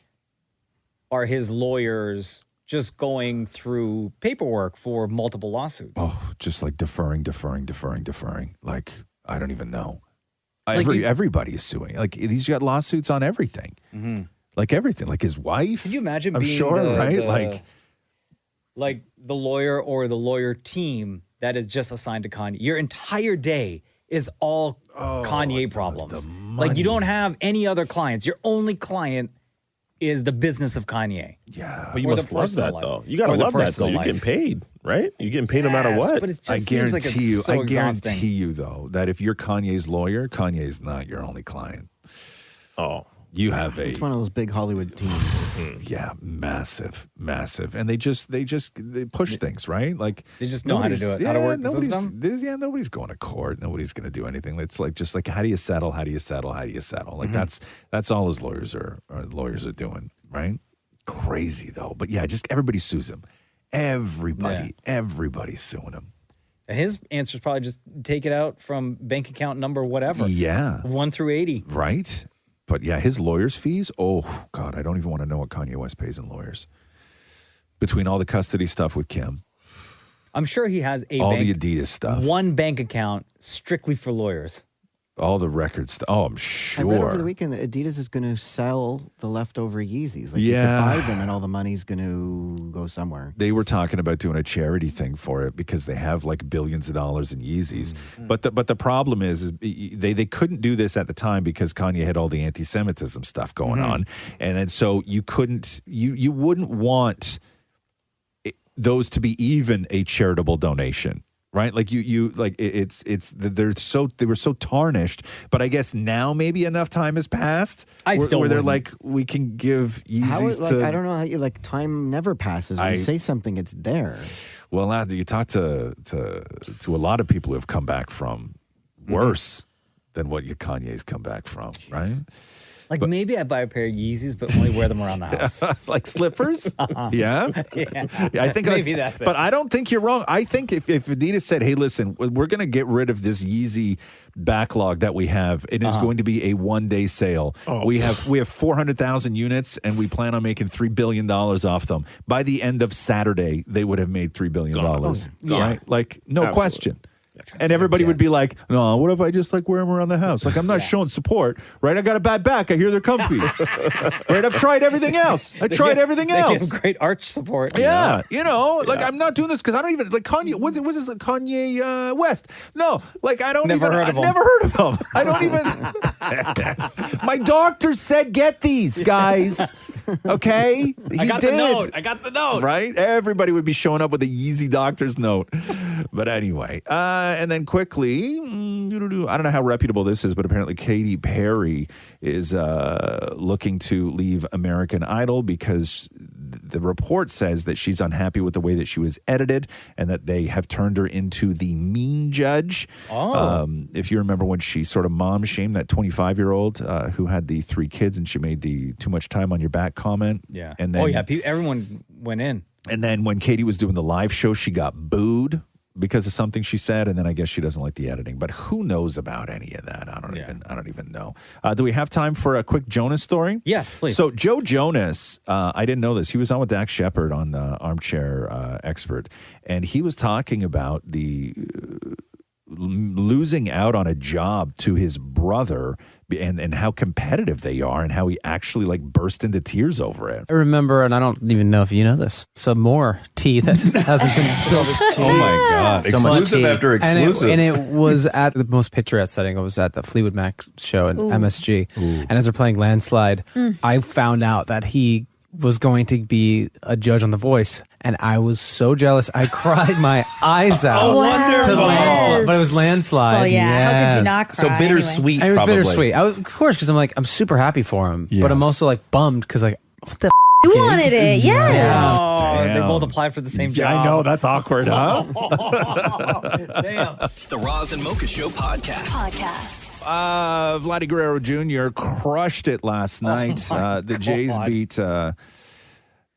are his lawyers just going through paperwork for multiple lawsuits? Oh, just like deferring. Like, I don't even know. Like Everybody is suing. Like, he's got lawsuits on everything. Like everything. Like his wife. Could you imagine I'm being sure, right? like the lawyer or the lawyer team that is just assigned to Kanye? Your entire day is all Kanye problems. Like, you don't have any other clients. Your only client is the business of Kanye. Yeah. But you must love that, though. You got to love that, though. You're getting paid, right? You're getting paid no matter what. But it just I seems like guarantee it's you, so I exhausting. guarantee you, though, that if you're Kanye's lawyer, Kanye's not your only client. Oh. You have It's one of those big Hollywood teams. Yeah, massive. And they push things, right? Like They just know how to do it, how to work the system. Nobody's going to court. Nobody's going to do anything. It's like just like how do you settle? Like that's all his lawyers are doing, right? Crazy though. But yeah, just everybody sues him. Everybody's suing him. And his answer is probably just take it out from bank account number whatever. Yeah. 1 through 80. Right? But yeah, his lawyer's fees, oh, God, I don't even want to know what Kanye West pays in lawyers. Between all the custody stuff with Kim. I'm sure he has all the Adidas stuff. One bank account strictly for lawyers. All the records. Oh, I'm sure. I read over the weekend that Adidas is going to sell the leftover Yeezys. Like, Yeah. you could buy them and all the money's going to go somewhere. They were talking about doing a charity thing for it because they have like billions of dollars in Yeezys. But the problem is they couldn't do this at the time because Kanye had all the anti-Semitism stuff going on. And then so you wouldn't want those to be even a charitable donation. Right, like they were so tarnished, but I guess now maybe enough time has passed where they're like, we can give Yeezys to. I don't know how you time never passes. When you say something, it's there. Well, now you talk to a lot of people who have come back from worse than what Kanye's come back from, right? Like, maybe I buy a pair of Yeezys, but only wear them around the house. Like slippers? Yeah? I think maybe that's it. But I don't think you're wrong. I think if Adidas said, hey, listen, we're going to get rid of this Yeezy backlog that we have, it is going to be a one-day sale. We have 400,000 units, and we plan on making $3 billion off them. By the end of Saturday, they would have made $3 billion. Right? Like, no question. And everybody would be like, no, what if I just wear them around the house? Like, I'm not showing support, right? I got a bad back. I hear they're comfy. Right? I've tried everything else. They give great arch support. Yeah. I'm not doing this because I don't even, Kanye, what's this, Kanye West? No, I've never heard of him. I don't even. My doctor said get these, guys. Okay? I got the note. Right? Everybody would be showing up with a Yeezy doctor's note. But anyway, and then quickly, I don't know how reputable this is, but apparently Katy Perry is looking to leave American Idol because the report says that she's unhappy with the way that she was edited and that they have turned her into the mean judge. If you remember when she sort of mom shamed that 25-year-old who had the 3 kids and she made the too much time on your back comment. Yeah. And then, everyone went in. And then when Katy was doing the live show, she got booed because of something she said, and then I guess she doesn't like the editing. But who knows about any of that? I don't even know. Do we have time for a quick Jonas story? Yes, please. So Joe Jonas, I didn't know this. He was on with Dax Shepard on the Armchair Expert, and he was talking about the losing out on a job to his brother and how competitive they are and how he actually like burst into tears over it. I remember, and I don't even know if you know this, some more tea that hasn't been spilled. Oh my God. Exclusive after exclusive. And it was at the most picturesque setting. It was at the Fleetwood Mac show at MSG. And as they're playing Landslide, I found out that he was going to be a judge on The Voice. And I was so jealous. I cried my eyes out to Landslide. But it was Landslide. Well, yeah. How could you not cry? So bittersweet, It was probably. bittersweet. Of course, because I'm super happy for him. Yes. But I'm also like bummed because like, what the You wanted it, yes. Oh, they Damn. both applied for the same job. Yeah, I know. That's awkward, huh? Damn. The Roz and Mocha Show podcast. Vladdy Guerrero Jr. crushed it last night. The Jays beat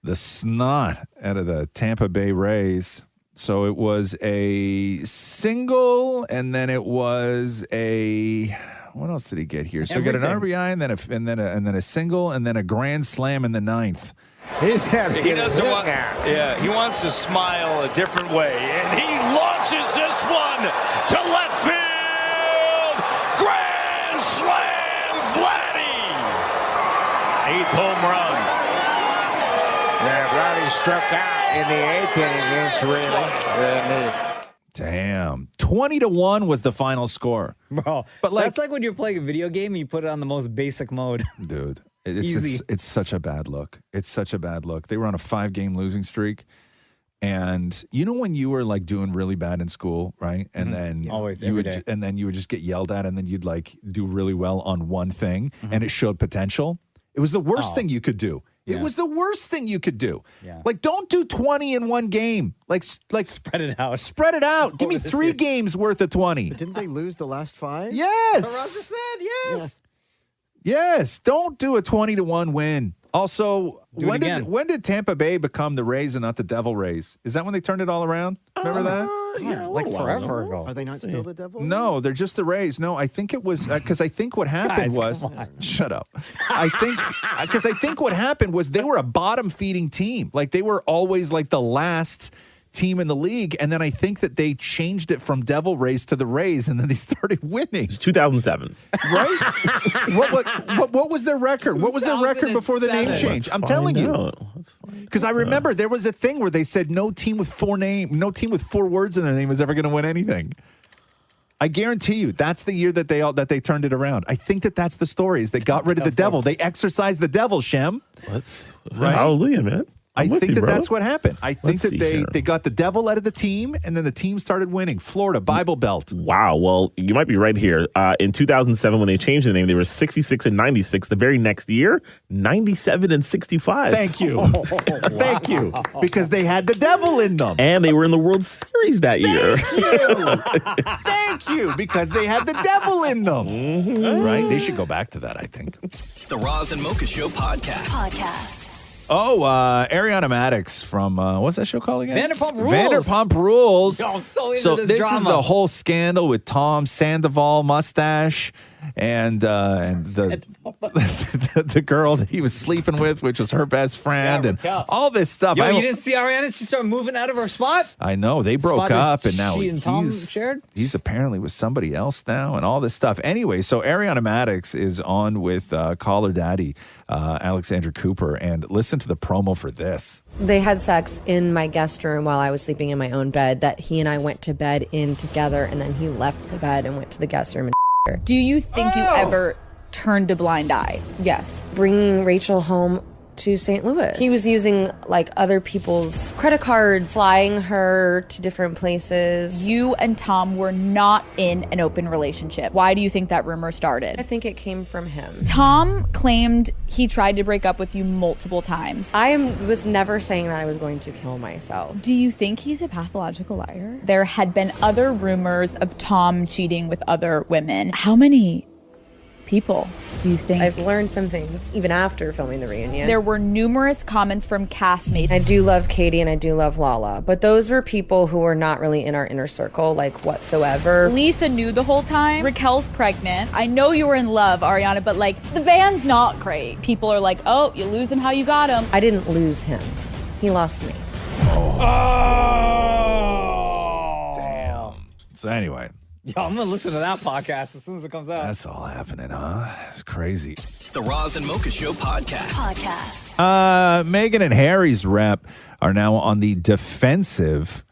the snot out of the Tampa Bay Rays. So it was a single, and then it was a... What else did he get here? So he got an RBI, and then a single, and then a grand slam in the ninth. He doesn't want. Yeah, he wants to smile a different way, and he launches this one to left field. Grand slam, Vladdy. 8th home run. Yeah, Vladdy struck out in the 8th inning against Riley. Damn. 20-1 was the final score. Bro, But like, that's like when you're playing a video game and you put it on the most basic mode. dude, Easy. it's such a bad look. It's such a bad look. They were on a 5-game losing streak. And you know when you were like doing really bad in school, right? And then Always, you every would day. and then you would just get yelled at, and then you'd like do really well on one thing, and it showed potential. It was the worst thing you could do. It was the worst thing you could do. Yeah. Like, don't do 20 in one game. Like spread it out. Spread it out. Give me Over the 3 series. games worth of 20. Didn't they lose the last 5? Yes. Roger said yes. Yes. Don't do a 20-1 win. Also, Do it again. when did Tampa Bay become the Rays and not the Devil Rays? Is that when they turned it all around? Remember that? Like forever ago. Are they not still the devil? No, they're just the Rays. No, I think it was because I think what happened Guys, was come on. shut up. I think because I think what happened was they were a bottom feeding team. Like they were always like the last team in the league, and then I think that they changed it from Devil Rays to the Rays, and then they started winning. It's 2007. Right? What was their record? What was their record before the name 2007. change? I'm telling you. Because I remember there was a thing where they said no team with 4 words in their name is ever going to win anything. I guarantee you that's the year that they turned it around. I think that's the story. Is they got rid of the devil. They exorcised the devil, Shem. Right? Hallelujah, man. I think you, bro. that's what happened. I think Let's that see they here. got the devil out of the team, and then the team started winning. Florida, Bible Belt. Wow. Well, you might be right here. In 2007, when they changed the name, they were 66 and 96. The very next year, 97 and 65. Thank you. Thank you. Because they had the devil in them. And they were in the World Series that year. Thank you. Because they had the devil in them. Right? They should go back to that, I think. The Roz and Mocha Show podcast. Oh, Ariana Madix from, what's that show called again? Vanderpump Rules. Vanderpump Rules. Yo, I'm so into this is drama. the whole scandal with Tom Sandoval mustache and the girl that he was sleeping with, which was her best friend, and all this stuff. Yo, you didn't see Ariana? She started moving out of her spot? I know. They broke Spot up, that and now she and Tom shared? he's apparently with somebody else now, and all this stuff. Anyway, so Ariana Madix is on with Call Her Daddy, Alexandra Cooper, and listen to the promo for this. They had sex in my guest room while I was sleeping in my own bed that he and I went to bed in together, and then he left the bed and went to the guest room and her. Do you think you ever turned a blind eye? Yes. Bringing Rachel home to St. Louis. He was using like other people's credit cards, flying her to different places. You and Tom were not in an open relationship. Why do you think that rumor I started? think it came from him. Tom claimed he tried to break up with you multiple times. Was never saying that I was going to kill myself. Do you think he's a pathological liar? There had been other rumors of Tom cheating with other women. How many people do you think? I've learned some things even after filming the reunion. There were numerous comments from castmates. I do love Katie and I do love Lala, but those were people who were not really in our inner circle, like whatsoever. Lisa knew the whole time. Raquel's pregnant. I know you were in love, Ariana, but like the band's not great. People are like, oh, you lose him how you got him. I didn't lose him. He lost me. Damn. So anyway, Yo, I'm going to listen to that podcast as soon as it comes out. That's all happening, huh? It's crazy. The Roz and Mocha Show podcast. Meghan and Harry's rep are now on the defensive,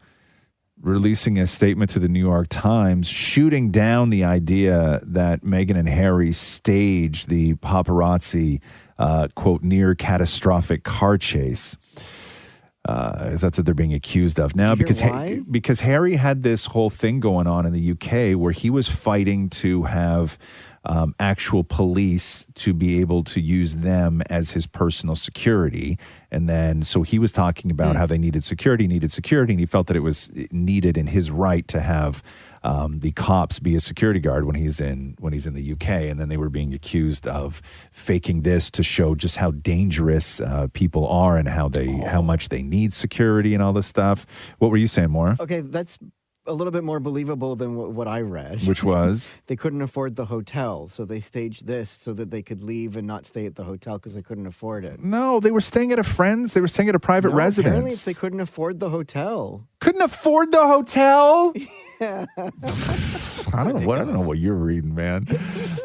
releasing a statement to the New York Times, shooting down the idea that Meghan and Harry staged the paparazzi, quote, near catastrophic car chase. That's what they're being accused of now, because Harry had this whole thing going on in the UK where he was fighting to have actual police to be able to use them as his personal security. And then, so he was talking about how they needed security, and he felt that it was needed in his right to have the cops be a security guard when he's in the UK. And then they were being accused of faking this to show just how dangerous people are and how much they need security and all this stuff. What were you saying, Maura? Okay, that's a little bit more believable than what I read. Which was? They couldn't afford the hotel, so they staged this so that they could leave and not stay at the hotel because they couldn't afford it. No, they were staying at a friend's. They were staying at a private residence. Apparently it's they couldn't afford the hotel. Couldn't afford the hotel? Yeah. I don't know what you're reading, man.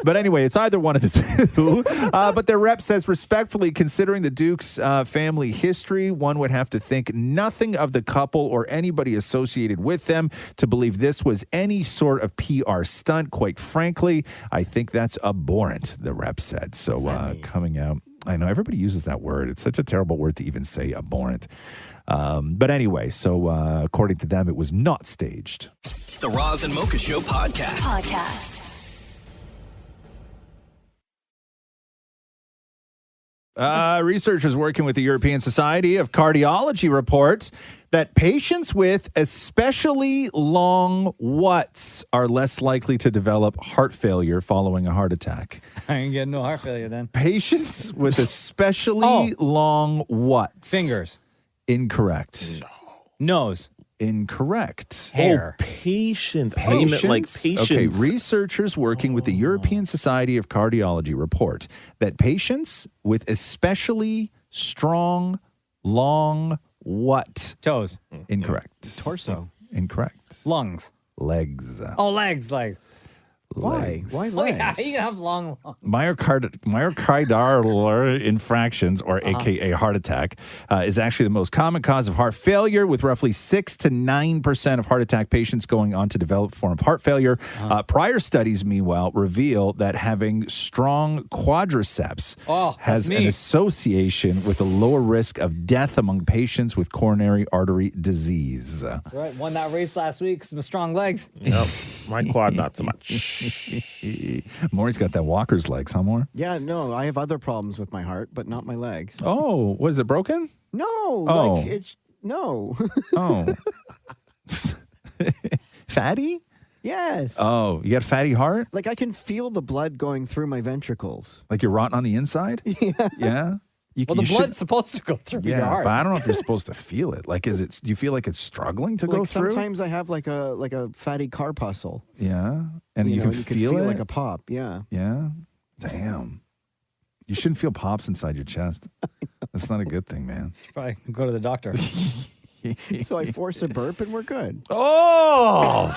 But anyway, it's either one of the two. But their rep says, respectfully, considering the Duke's family history, one would have to think nothing of the couple or anybody associated with them to believe this was any sort of PR stunt. Quite frankly, I think that's abhorrent, the rep said. So coming out, I know everybody uses that word. It's such a terrible word to even say, abhorrent. But anyway, so according to them, it was not staged. The Roz and Mocha Show podcast. Researchers working with the European Society of Cardiology report that patients with especially long whats are less likely to develop heart failure following a heart attack. I ain't getting no heart failure then. Patients with especially long whats. Fingers. Incorrect. Nose. Incorrect. Hair. Patience. Okay, researchers working with the European Society of Cardiology report that patients with especially strong, long what? Toes. Incorrect. Torso. Incorrect. Lungs. Legs. Oh, legs. Why? Why legs? Oh, yeah, you can have long. Myocardial infractions, or AKA heart attack, is actually the most common cause of heart failure, with roughly 6 to 9% of heart attack patients going on to develop a form of heart failure. Prior studies, meanwhile, reveal that having strong quadriceps has an association with a lower risk of death among patients with coronary artery disease. That's right. Won that race last week. Some strong legs. Yep. My quad, not so much. Maury's got that walker's legs, huh, Maury? Yeah, no, I have other problems with my heart, but not my legs. Oh, was it broken? No, Oh. no. Oh. Fatty? Yes. Oh, you got a fatty heart? Like I can feel the blood going through my ventricles. Like you're rotting on the inside? Yeah. Yeah? The blood's supposed to go through your heart. But I don't know if you're supposed to feel it. Like, do you feel like it's struggling to go through? Sometimes I have like a fatty corpuscle. Yeah, and you can feel it like a pop. Yeah. Yeah. Damn. You shouldn't feel pops inside your chest. That's not a good thing, man. Probably go to the doctor. So I force a burp and we're good. Oh.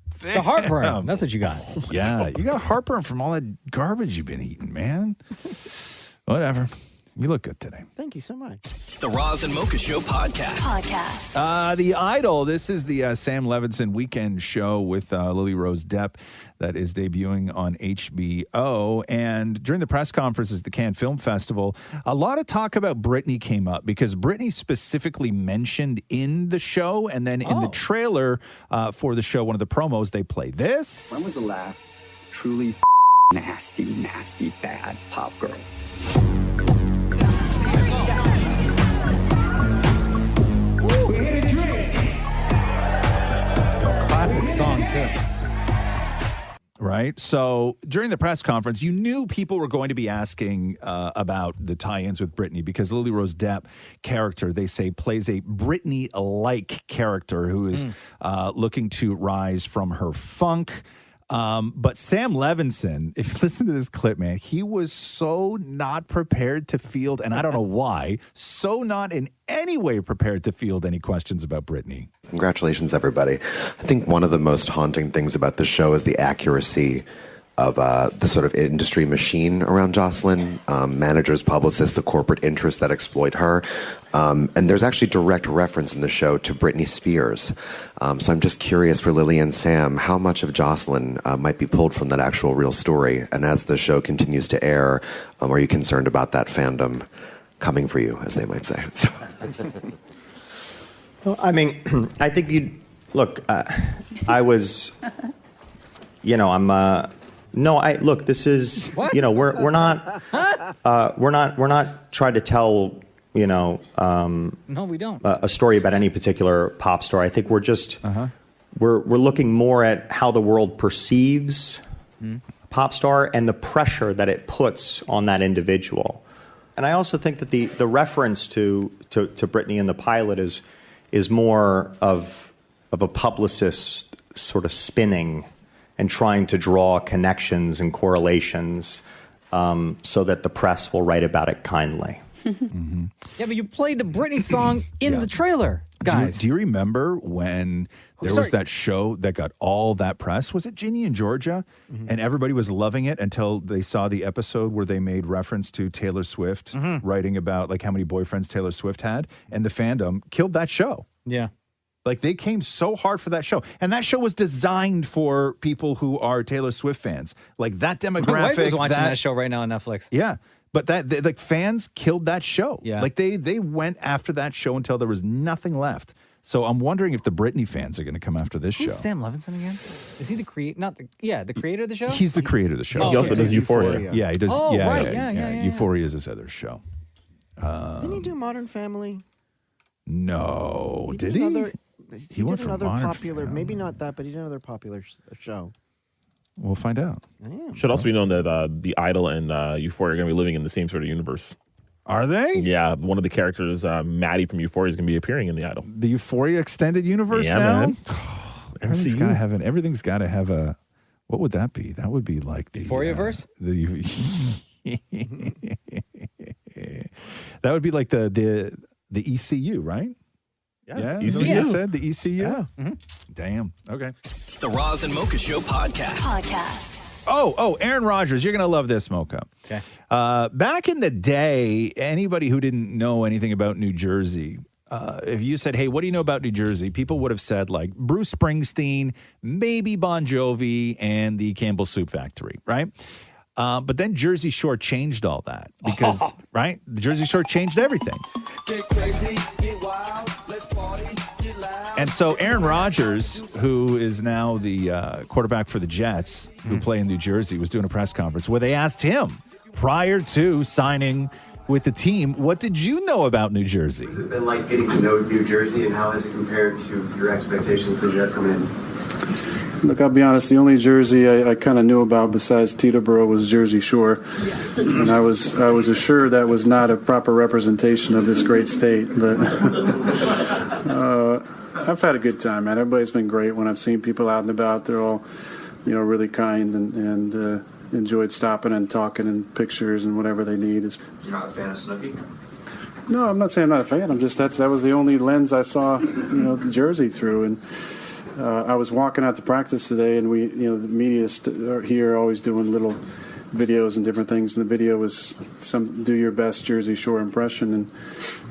It's a heartburn. That's what you got. Yeah, you got heartburn from all that garbage you've been eating, man. Whatever. You look good today. Thank you so much. The Roz and Mocha Show podcast. The Idol. This is the Sam Levinson weekend show with Lily Rose Depp that is debuting on HBO. And during the press conferences at the Cannes Film Festival, a lot of talk about Britney came up because Britney specifically mentioned in the show, and then in the trailer for the show, one of the promos, they play this. When was the last truly nasty, bad pop girl? Classic song, too. Right? So during the press conference, you knew people were going to be asking about the tie-ins with Britney because Lily Rose Depp character, they say, plays a Britney-like character who is looking to rise from her funk. But Sam Levinson, if you listen to this clip, man, he was so not prepared to field, and I don't know why, so not in any way prepared to field any questions about Britney. Congratulations, everybody. I think one of the most haunting things about the show is the accuracy of the sort of industry machine around Jocelyn, managers, publicists, the corporate interests that exploit her. And there's actually direct reference in the show to Britney Spears. So I'm just curious for Lily and Sam, how much of Jocelyn might be pulled from that actual real story? And as the show continues to air, are you concerned about that fandom coming for you, as they might say? So. Well, I mean, I think you'd look. I was, look. This is, we're not trying to tell, No, we don't. a story about any particular pop star. I think we're just, we're looking more at how the world perceives a pop star and the pressure that it puts on that individual. And I also think that the reference to Britney in the pilot is more of a publicist sort of spinning and trying to draw connections and correlations so that the press will write about it kindly. Yeah, but you played the Britney song in the trailer, guys. Do you remember when there was that show that got all that press? Was it Ginny in Georgia? And everybody was loving it until they saw the episode where they made reference to Taylor Swift writing about like how many boyfriends Taylor Swift had, and the fandom killed that show. Yeah. Like they came so hard for that show. And that show was designed for people who are Taylor Swift fans. Like that demographic. My wife is watching that show right now on Netflix. Yeah. But like fans killed that show. Yeah. Like they went after that show until there was nothing left. So I'm wondering if the Britney fans are going to come after this Who's show. Sam Levinson again? Is he the creator? the creator of the show? He's the creator of the show. Oh, He also does Euphoria. Yeah, he does. Oh, yeah, right. yeah. Euphoria is his other show. Didn't he do Modern Family? No, did he? He went did for another Modern popular, maybe not that, but he did another popular show. We'll find out. Should also be known that The Idol and Euphoria are going to be living in the same sort of universe. Are they? Yeah, one of the characters, Maddie from Euphoria, is going to be appearing in The Idol. The Euphoria extended universe now? Man. Everything's got to have a, what would that be? That would be like the Euphoria-verse? That would be like the ECU, right? Yeah. ECU. You said the ECU? Yeah. Damn. Okay. The Roz and Mocha Show podcast. Oh, Aaron Rodgers. You're going to love this, Mocha. Okay. Back in the day, anybody who didn't know anything about New Jersey, if you said, hey, what do you know about New Jersey? People would have said, like, Bruce Springsteen, maybe Bon Jovi, and the Campbell Soup Factory, right? But then Jersey Shore changed all that because, right? The Jersey Shore changed everything. Get crazy, get wild, let's party, get loud. And so Aaron Rodgers, who is now the quarterback for the Jets, who play in New Jersey, was doing a press conference where they asked him prior to signing with the team, what did you know about New Jersey? Has it been like getting to know New Jersey, and how has it compared to your expectations as you have come in? Look, I'll be honest, the only Jersey I kind of knew about besides Teterboro was Jersey Shore. Yes. And I was assured that was not a proper representation of this great state. But I've had a good time, man. Everybody's been great. When I've seen people out and about, they're all, really kind and enjoyed stopping and talking and pictures and whatever they need. You're not a fan of Snooki? No, I'm not saying I'm not a fan. I'm just that was the only lens I saw, the Jersey through. And I was walking out to practice today, and we, the media are here always doing little videos and different things. And the video was some do your best Jersey Shore impression, and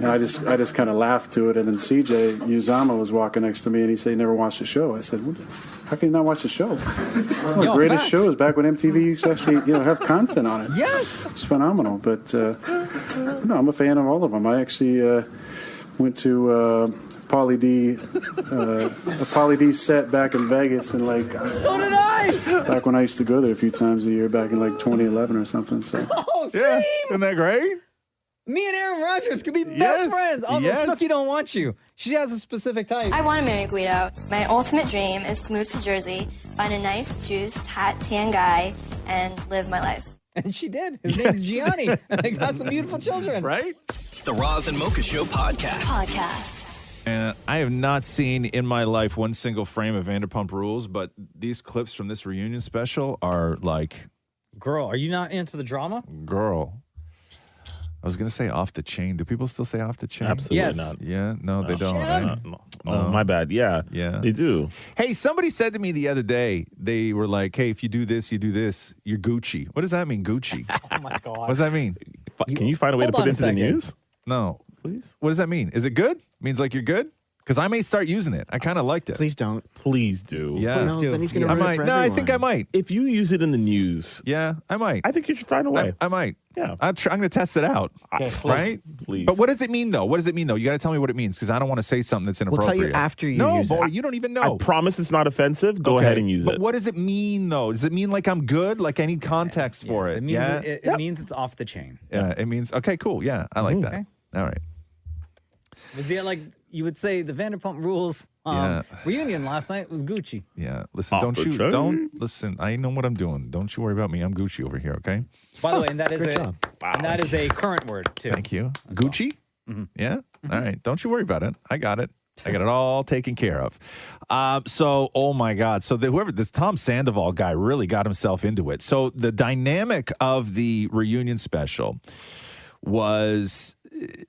I just kind of laughed to it. And then CJ Uzama was walking next to me, and he said he never watched the show. I said, how can you not watch the show? One of the greatest shows back when MTV used to actually have content on it. Yes, it's phenomenal. But I'm a fan of all of them. I actually went to Pauly D set back in Vegas, and so did I. Back when I used to go there a few times a year, back in 2011 or something. So yeah, isn't that great? Me and Aaron Rodgers could be best friends. Although Snooki don't want you. She has a specific type. I want to marry Guido. My ultimate dream is to move to Jersey, find a nice, juiced, hot, tan guy, and live my life. And she did. His name's Gianni, and they got some beautiful children. Right? The Roz and Mocha Show podcast. And I have not seen in my life one single frame of Vanderpump Rules, but these clips from this reunion special are like... Girl, are you not into the drama? Girl. I was going to say off the chain. Do people still say off the chain? Absolutely not. Yeah? No, they don't. Yeah. Right? Oh, my bad. Yeah. They do. Hey, somebody said to me the other day, they were like, hey, if you do this, you're Gucci. What does that mean, Gucci? Oh, my God. What does that mean? Can you find a way to put it into the news? No. Please? What does that mean? Is it good? Means like you're good? Because I may start using it. I kind of liked it. Please don't. Please do. Yeah. No, then he's going to I ruin might. it for No, I everyone. think I might. If you use it in the news, Yeah, I might. I think you should find a way. I might. Yeah. I'm going to test it out. Okay, Right? Please. But what does it mean, though? What does it mean, though? You got to tell me what it means because I don't want to say something that's We'll inappropriate. tell you after you no, use boy, it. you don't even I know. promise it's not offensive. Go Okay, ahead and use but it. what does it mean, though? Does it mean like I'm good? Like I need context for it? It means, yeah? it means it's off the chain. Yeah, it means, okay, cool. Yeah, I like that. Okay. All right. Was it like you would say the Vanderpump Rules reunion last night was Gucci? Yeah, listen, Off don't the you, chain. don't, listen, I know what I'm doing. Don't you worry about me. I'm Gucci over here, okay? By the way, and that is Great a job. and that is a current word too. Thank you. Gucci? Yeah? All right. Don't you worry about it. I got it. I got it all taken care of. So, oh my God. So this Tom Sandoval guy really got himself into it. So the dynamic of the reunion special was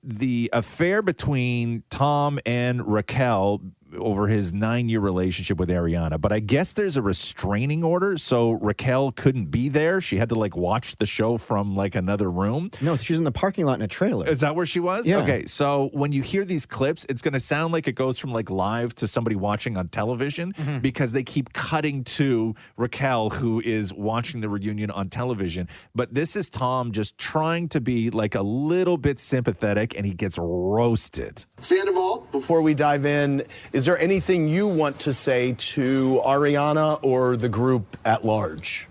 the affair between Tom and Raquel over his 9-year relationship with Ariana. But I guess there's a restraining order, so Raquel couldn't be there. She had to like watch the show from like another room. No, she was in the parking lot in a trailer. Is that where she was? Yeah. Okay, so when you hear these clips, it's going to sound like it goes from like live to somebody watching on television because they keep cutting to Raquel, who is watching the reunion on television. But this is Tom just trying to be like a little bit sympathetic, and he gets roasted. Sandoval, before we dive in, is there anything you want to say to Ariana or the group at large?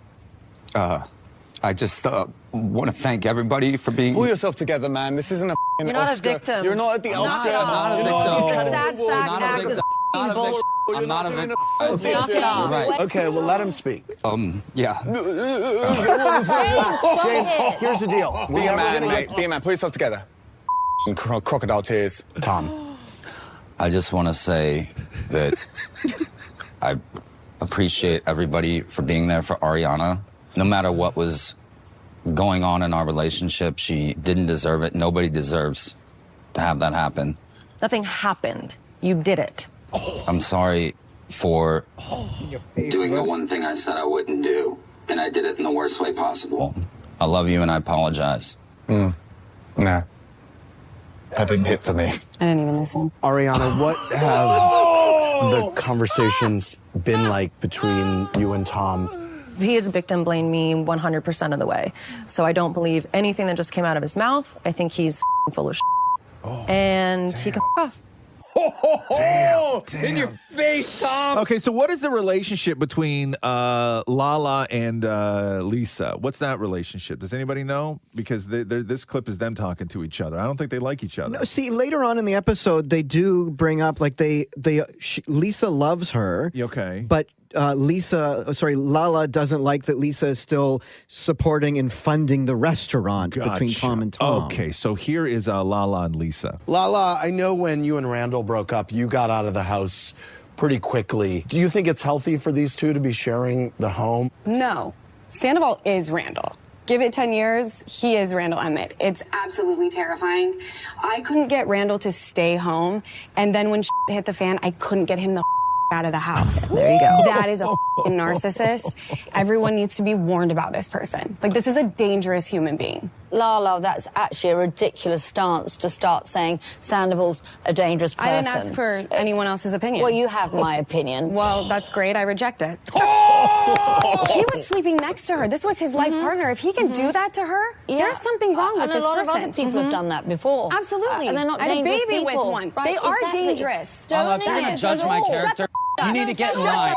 I just want to thank everybody for being. Pull yourself together, man. This isn't a You're not Oscar. a victim. You're not at the Oscar. Knock it off. You're not at the It's a Academy sad Awards. sack act is bullshit. I'm not a victim. Knock it off. Right. Okay, well, let him speak. Yeah. James, here's the deal. Be a man, mate. Be a man. Put yourself together. Crocodile tears. Tom, I just want to say that I appreciate everybody for being there for Ariana. No matter what was going on in our relationship, she didn't deserve it. Nobody deserves to have that happen. Nothing happened. You did it. I'm sorry for doing the one thing I said I wouldn't do, and I did it in the worst way possible. I love you and I apologize. Nah. That didn't hit for me. I didn't even listen. Ariana, what have the conversations been like between you and Tom? He is victim blamed me 100% of the way. So I don't believe anything that just came out of his mouth. I think he's full of and he can off. Damn. In your face, Tom. Okay, so what is the relationship between Lala and Lisa? What's that relationship? Does anybody know? Because this clip is them talking to each other. I don't think they like each other. No, see, later on in the episode, they do bring up like Lisa loves her. Okay. But Lala doesn't like that Lisa is still supporting and funding the restaurant between Gotcha. Tom and Tom. Okay, so here is Lala and Lisa. Lala, I know when you and Randall broke up, you got out of the house pretty quickly. Do you think it's healthy for these two to be sharing the home? No. Sandoval is Randall. Give it 10 years, he is Randall Emmett. It's absolutely terrifying. I couldn't get Randall to stay home, and then when hit the fan, I couldn't get him the out of the house. There you go. That is a narcissist. Everyone needs to be warned about this person. Like, this is a dangerous human being. Lala, that's actually a ridiculous stance to start saying Sandoval's a dangerous person. I didn't ask for anyone else's opinion. Well, you have my opinion. Well, that's great. I reject it. Oh! He was sleeping next to her. This was his life partner. If he can do that to her, there's something wrong with this person. And a lot of other people have done that before. Absolutely. And they're not I had a dangerous baby people. with one. Right, They are exactly. dangerous. Don't If you're going to judge my character, you need to get in line.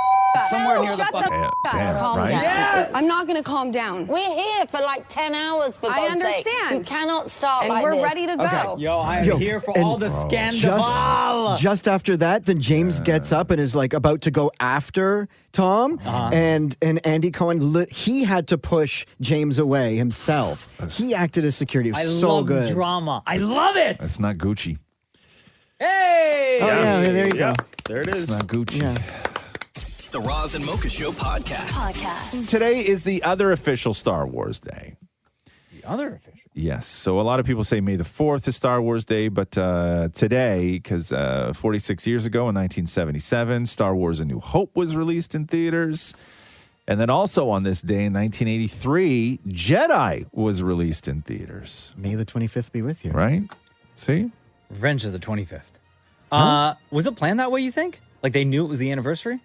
Somewhere near the fucking... Calm Right? down. Yes. I'm not going to calm down. We're here for like 10 hours, for I God's sake. understand. You cannot start And like we're this. ready to go. Yo, I am here for all the scandal. Just after that, then James gets up and is like about to go after Tom, and Andy Cohen, he had to push James away himself. He acted as security. It was I so love good. drama. I love it. That's not Gucci. Hey! Oh, yeah, there you go. There it is. It's not Gucci. Yeah. The Roz and Mocha Show podcast. Today is the other official Star Wars Day. The other official? Yes. So a lot of people say May the 4th is Star Wars Day, but today, because 46 years ago in 1977, Star Wars A New Hope was released in theaters. And then also on this day in 1983, Jedi was released in theaters. May the 25th be with you. Right? See? Revenge of the 25th. Huh? Was it planned that way, you think? Like they knew it was the anniversary?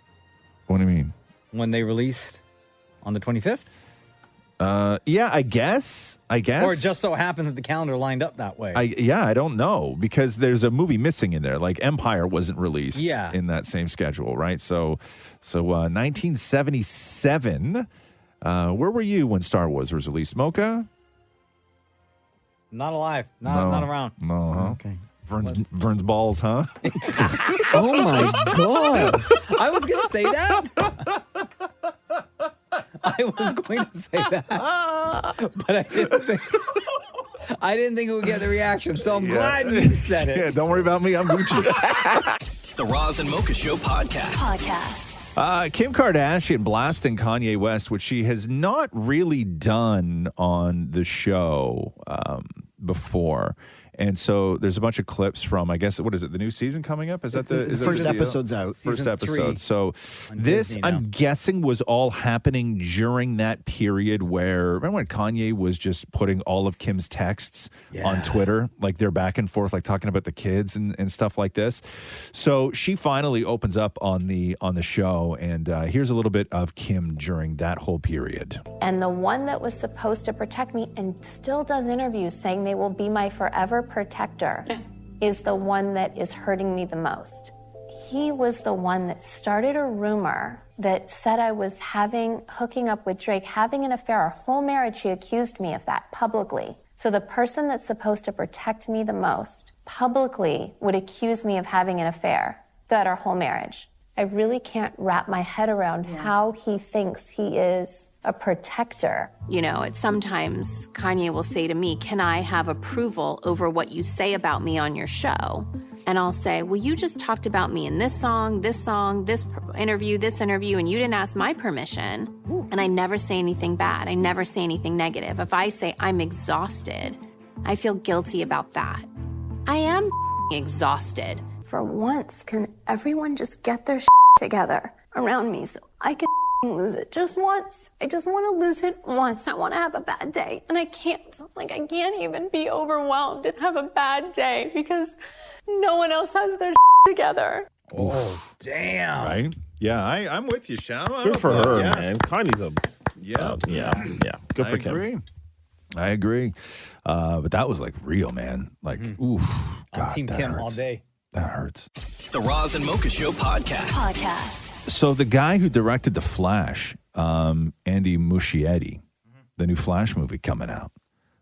What do you mean? When they released on the 25th? Yeah, I guess. Or it just so happened that the calendar lined up that way. I don't know, because there's a movie missing in there. Like Empire wasn't released in that same schedule, right? So 1977, where were you when Star Wars was released, Mocha? Not alive. Not around. No, huh? Okay. Vern's balls, huh? Oh my God. I was going to say that. I was going to say that. But I didn't think it would get the reaction. So I'm glad you said it. Yeah, don't worry about me. I'm Gucci. The Roz and Mocha Show podcast. Kim Kardashian blasting Kanye West, which she has not really done on the show before. And so there's a bunch of clips from, I guess, what is it, the new season coming up? Is that the first episode's out? First episode. So this, I'm guessing, was all happening during that period where, remember when Kanye was just putting all of Kim's texts on Twitter? Like they're back and forth, like talking about the kids and stuff like this. So she finally opens up on the show, and here's a little bit of Kim during that whole period. And the one that was supposed to protect me and still does interviews saying they will be my forever protector is the one that is hurting me the most. He was the one that started a rumor that said I was hooking up with Drake, having an affair. Our whole marriage, she accused me of that publicly. So the person that's supposed to protect me the most publicly would accuse me of having an affair throughout our whole marriage. I really can't wrap my head around how he thinks he is a protector. You know, sometimes Kanye will say to me, can I have approval over what you say about me on your show? And I'll say, well, you just talked about me in this song, this interview, and you didn't ask my permission. And I never say anything bad. I never say anything negative. If I say I'm exhausted, I feel guilty about that. I am exhausted. For once, can everyone just get their together around me so I can lose it just once? I just want to lose it once. I want to have a bad day, and I can't. Like, I can't even be overwhelmed and have a bad day because no one else has their together. Oh, damn. Right? Yeah, I'm with you, Shan. Good for her, man. Kanye's a... Yeah. Good for Kim. I agree. But that was like real, man. Like, oof. On Team that Kim hurts. all day. That hurts. The Roz and Mocha Show podcast. So the guy who directed The Flash, Andy Muschietti, the new Flash movie coming out.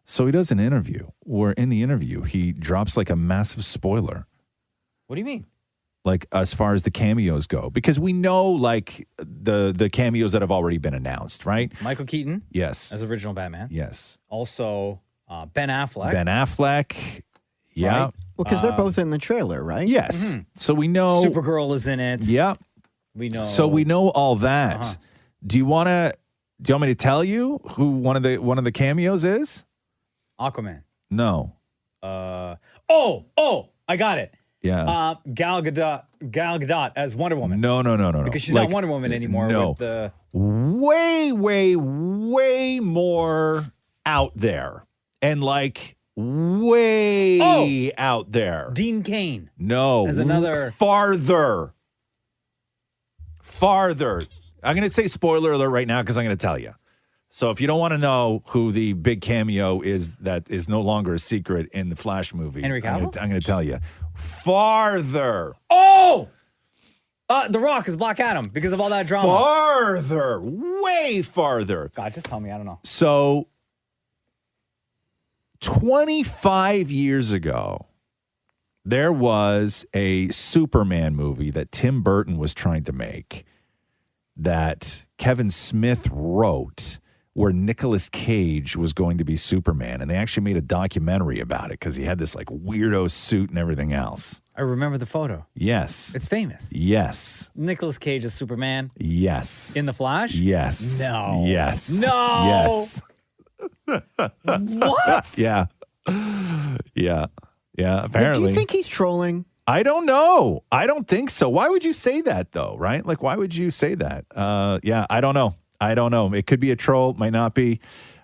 So he does an interview where in the interview, he drops like a massive spoiler. What do you mean? Like as far as the cameos go, because we know like the cameos that have already been announced, right? Michael Keaton. Yes. As original Batman. Yes. Also, Ben Affleck. Ben Affleck. Yeah. Right? Well, because they're both in the trailer, right? Yes. So we know Supergirl is in it. Yeah. We know. So we know all that. Do you want me to tell you who one of the cameos is? Aquaman. No. I got it. Yeah. Gal Gadot as Wonder Woman. No. Because she's not Wonder Woman anymore. No. With the... Way more out there. And like way out there. Dean Cain. No. As another... Farther. I'm going to say spoiler alert right now because I'm going to tell you. So if you don't want to know who the big cameo is that is no longer a secret in the Flash movie, Henry Cavill? I'm going to tell you. Farther. Oh! The Rock is Black Adam because of all that drama. Farther. Way farther. God, just tell me. I don't know. So 25 years ago, there was a Superman movie that Tim Burton was trying to make that Kevin Smith wrote where Nicolas Cage was going to be Superman, and they actually made a documentary about it because he had this like weirdo suit and everything else. I remember the photo. Yes. It's famous. Yes. Nicolas Cage is Superman. Yes. In The Flash? Yes. No. Yes. No. Yes. What? Yeah. Yeah. Yeah. Apparently. Do you think he's trolling? I don't know. I don't think so. Why would you say that though? Right? Like, why would you say that? Yeah. I don't know. It could be a troll. Might not be.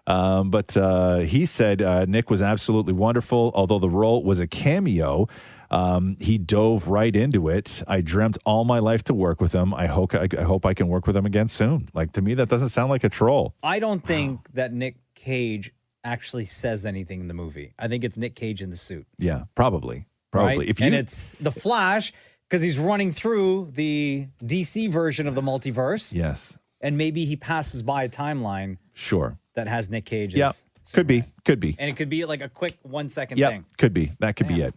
But he said Nick was absolutely wonderful. Although the role was a cameo, he dove right into it. I dreamt all my life to work with him. I hope I can work with him again soon. Like, to me, that doesn't sound like a troll. I don't think that Nick Cage actually says anything in the movie. I think it's Nick Cage in the suit. Yeah, probably. Right? If and it's the Flash because he's running through the DC version of the multiverse. Yes. And maybe he passes by a timeline. Sure. That has Nick Cage. Yeah. Could be. And it could be like a quick 1 second Yeah. thing. Could be. That could be it.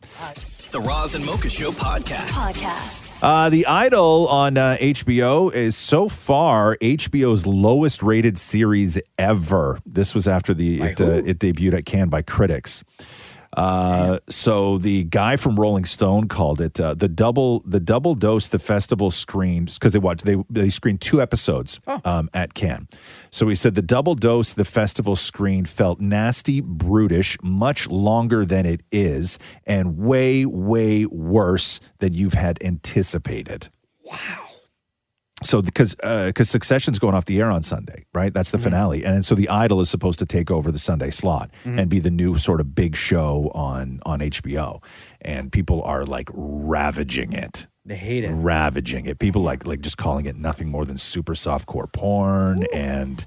The Roz and Mocha Show podcast. The Idol on HBO is so far HBO's lowest rated series ever. This was after it debuted at Cannes by critics. So the guy from Rolling Stone called it the double dose the festival screened because they screened 2 episodes at Cannes. So he said the double dose the festival screened felt nasty, brutish, much longer than it is, and way, way worse than you've had anticipated. Wow. So because Succession's going off the air on Sunday, right? That's the finale. And so The Idol is supposed to take over the Sunday slot and be the new sort of big show on HBO. And people are like ravaging it. They hate it. Ravaging it. People like just calling it nothing more than super softcore porn. And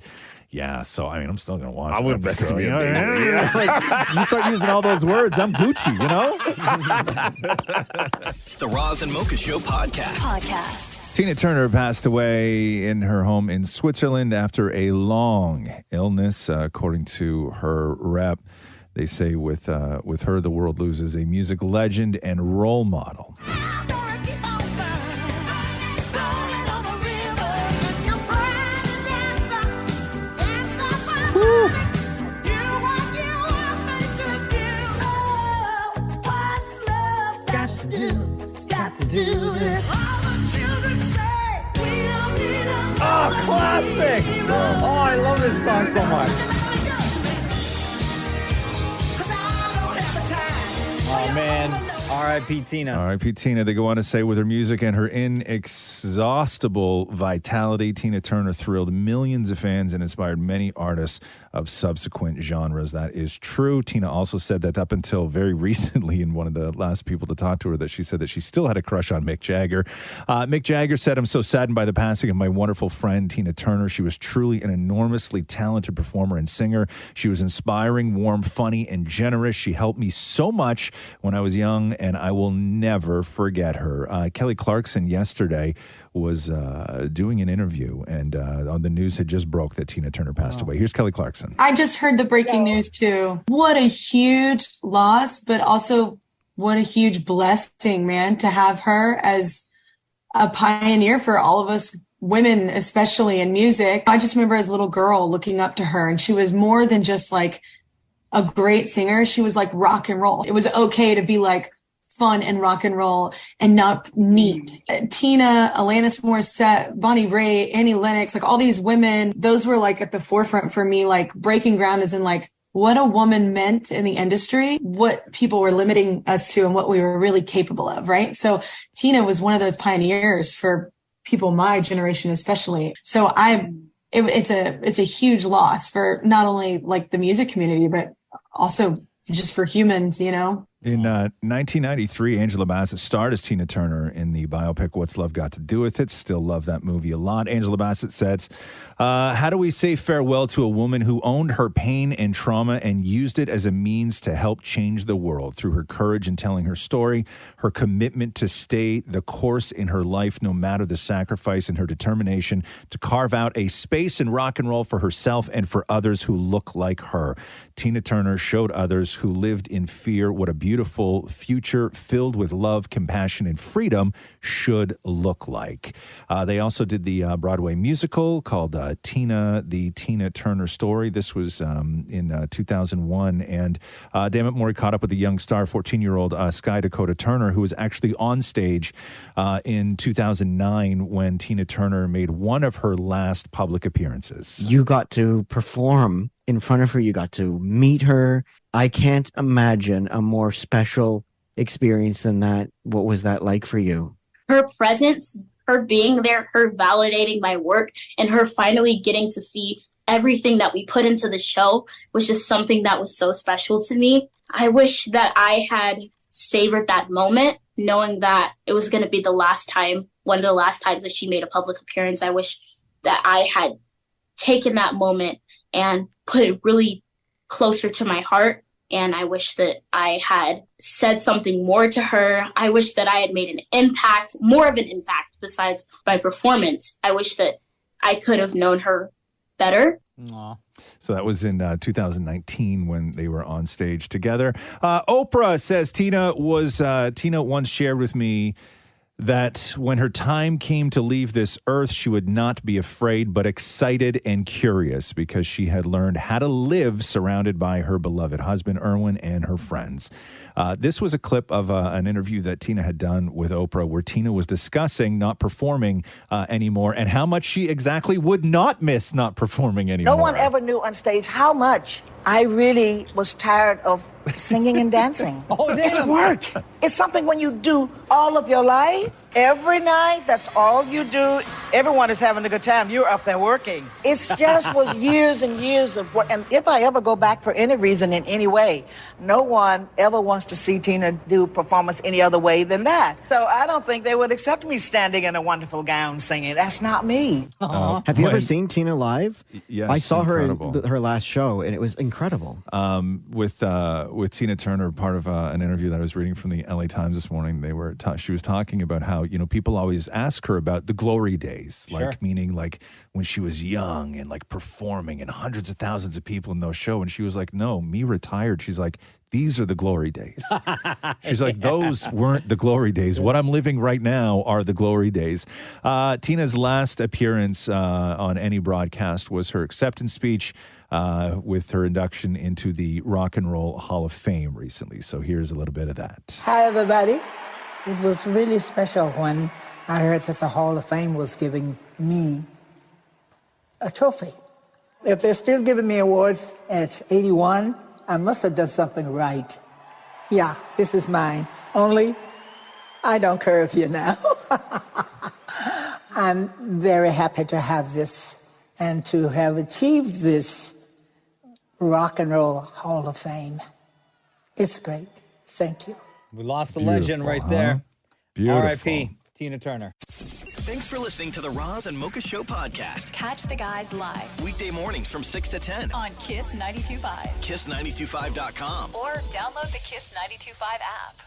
yeah, so I mean, I'm still going to watch it. I would bet So, you start using all those words, I'm Gucci, you know? The Roz and Mocha Show podcast. Tina Turner passed away in her home in Switzerland after a long illness, according to her rep. They say with her, the world loses a music legend and role model. Oh, classic! Oh, I love this song so much. Oh, man. R.I.P. Tina. R.I.P. Tina. They go on to say, with her music and her inexhaustible vitality, Tina Turner thrilled millions of fans and inspired many artists of subsequent genres. That is true. Tina also said that up until very recently, in one of the last people to talk to her, that she said that she still had a crush on Mick Jagger. Mick Jagger said, "I'm so saddened by the passing of my wonderful friend, Tina Turner. She was truly an enormously talented performer and singer. She was inspiring, warm, funny, and generous. She helped me so much when I was young, and I will never forget her." Kelly Clarkson yesterday was doing an interview, and on the news had just broke that Tina Turner passed away. Here's Kelly Clarkson. I just heard the breaking news too. What a huge loss, but also what a huge blessing, man, to have her as a pioneer for all of us women, especially in music. I just remember as a little girl looking up to her, and she was more than just like a great singer. She was like rock and roll. It was okay to be like fun and rock and roll and not neat. Tina, Alanis Morissette, Bonnie Raitt, Annie Lennox, like all these women, those were like at the forefront for me, like breaking ground as in like what a woman meant in the industry, what people were limiting us to and what we were really capable of, right? So Tina was one of those pioneers for people my generation especially. So it's a huge loss for not only like the music community, but also just for humans, you know? In 1993, Angela Bassett starred as Tina Turner in the biopic What's Love Got to Do With It. Still love that movie a lot. Angela Bassett says, how do we say farewell to a woman who owned her pain and trauma and used it as a means to help change the world through her courage in telling her story, her commitment to stay the course in her life no matter the sacrifice, and her determination to carve out a space in rock and roll for herself and for others who look like her. Tina Turner showed others who lived in fear what a beautiful beautiful future filled with love, compassion, and freedom should look like. They also did the Broadway musical called Tina, the Tina Turner Story. This was in 2001. And Dammit Morey caught up with the young star, 14-year-old Skye Turner, who was actually on stage in 2009 when Tina Turner made one of her last public appearances. You got to perform in front of her. You got to meet her. I can't imagine a more special experience than that. What was that like for you? Her presence, her being there, her validating my work, and her finally getting to see everything that we put into the show was just something that was so special to me. I wish that I had savored that moment, knowing that it was going to be the last time, one of the last times that she made a public appearance. I wish that I had taken that moment and put it really closer to my heart. And I wish that I had said something more to her. I wish that I had made an impact, more of an impact besides my performance. I wish that I could have known her better. Aww. So that was in 2019 when they were on stage together. Oprah says Tina once shared with me that when her time came to leave this earth, she would not be afraid, but excited and curious because she had learned how to live surrounded by her beloved husband, Erwin, and her friends. This was a clip of an interview that Tina had done with Oprah where Tina was discussing not performing anymore and how much she exactly would not miss not performing anymore. No one ever knew on stage how much I really was tired of singing and dancing. It's work. It's something when you do all of your life, every night, that's all you do. Everyone is having a good time. You're up there working. It just was years and years of work. And if I ever go back for any reason in any way, no one ever wants to see Tina do performance any other way than that. So I don't think they would accept me standing in a wonderful gown singing. That's not me. Have you ever seen Tina live? Yes, I saw her incredible. in her last show, and it was incredible. With Tina Turner, part of an interview that I was reading from the LA Times this morning, she was talking about how, people always ask her about the glory days, meaning like when she was young and like performing and hundreds of thousands of people in those shows. And she was like, no, me retired. She's like, these are the glory days. She's like, those weren't the glory days. What I'm living right now are the glory days. Tina's last appearance on any broadcast was her acceptance speech with her induction into the Rock and Roll Hall of Fame recently. So here's a little bit of that. Hi, everybody. It was really special when I heard that the Hall of Fame was giving me a trophy. If they're still giving me awards at 81, I must have done something right. Yeah, this is mine. Only, I don't curve you now. I'm very happy to have this and to have achieved this Rock and Roll Hall of Fame. It's great. Thank you. We lost a legend right there. Beautiful. R.I.P. Tina Turner. Thanks for listening to the Roz and Mocha Show podcast. Catch the guys live Weekday mornings from 6 to 10 on Kiss 92.5. KISS925.com. Or download the Kiss 92.5 app.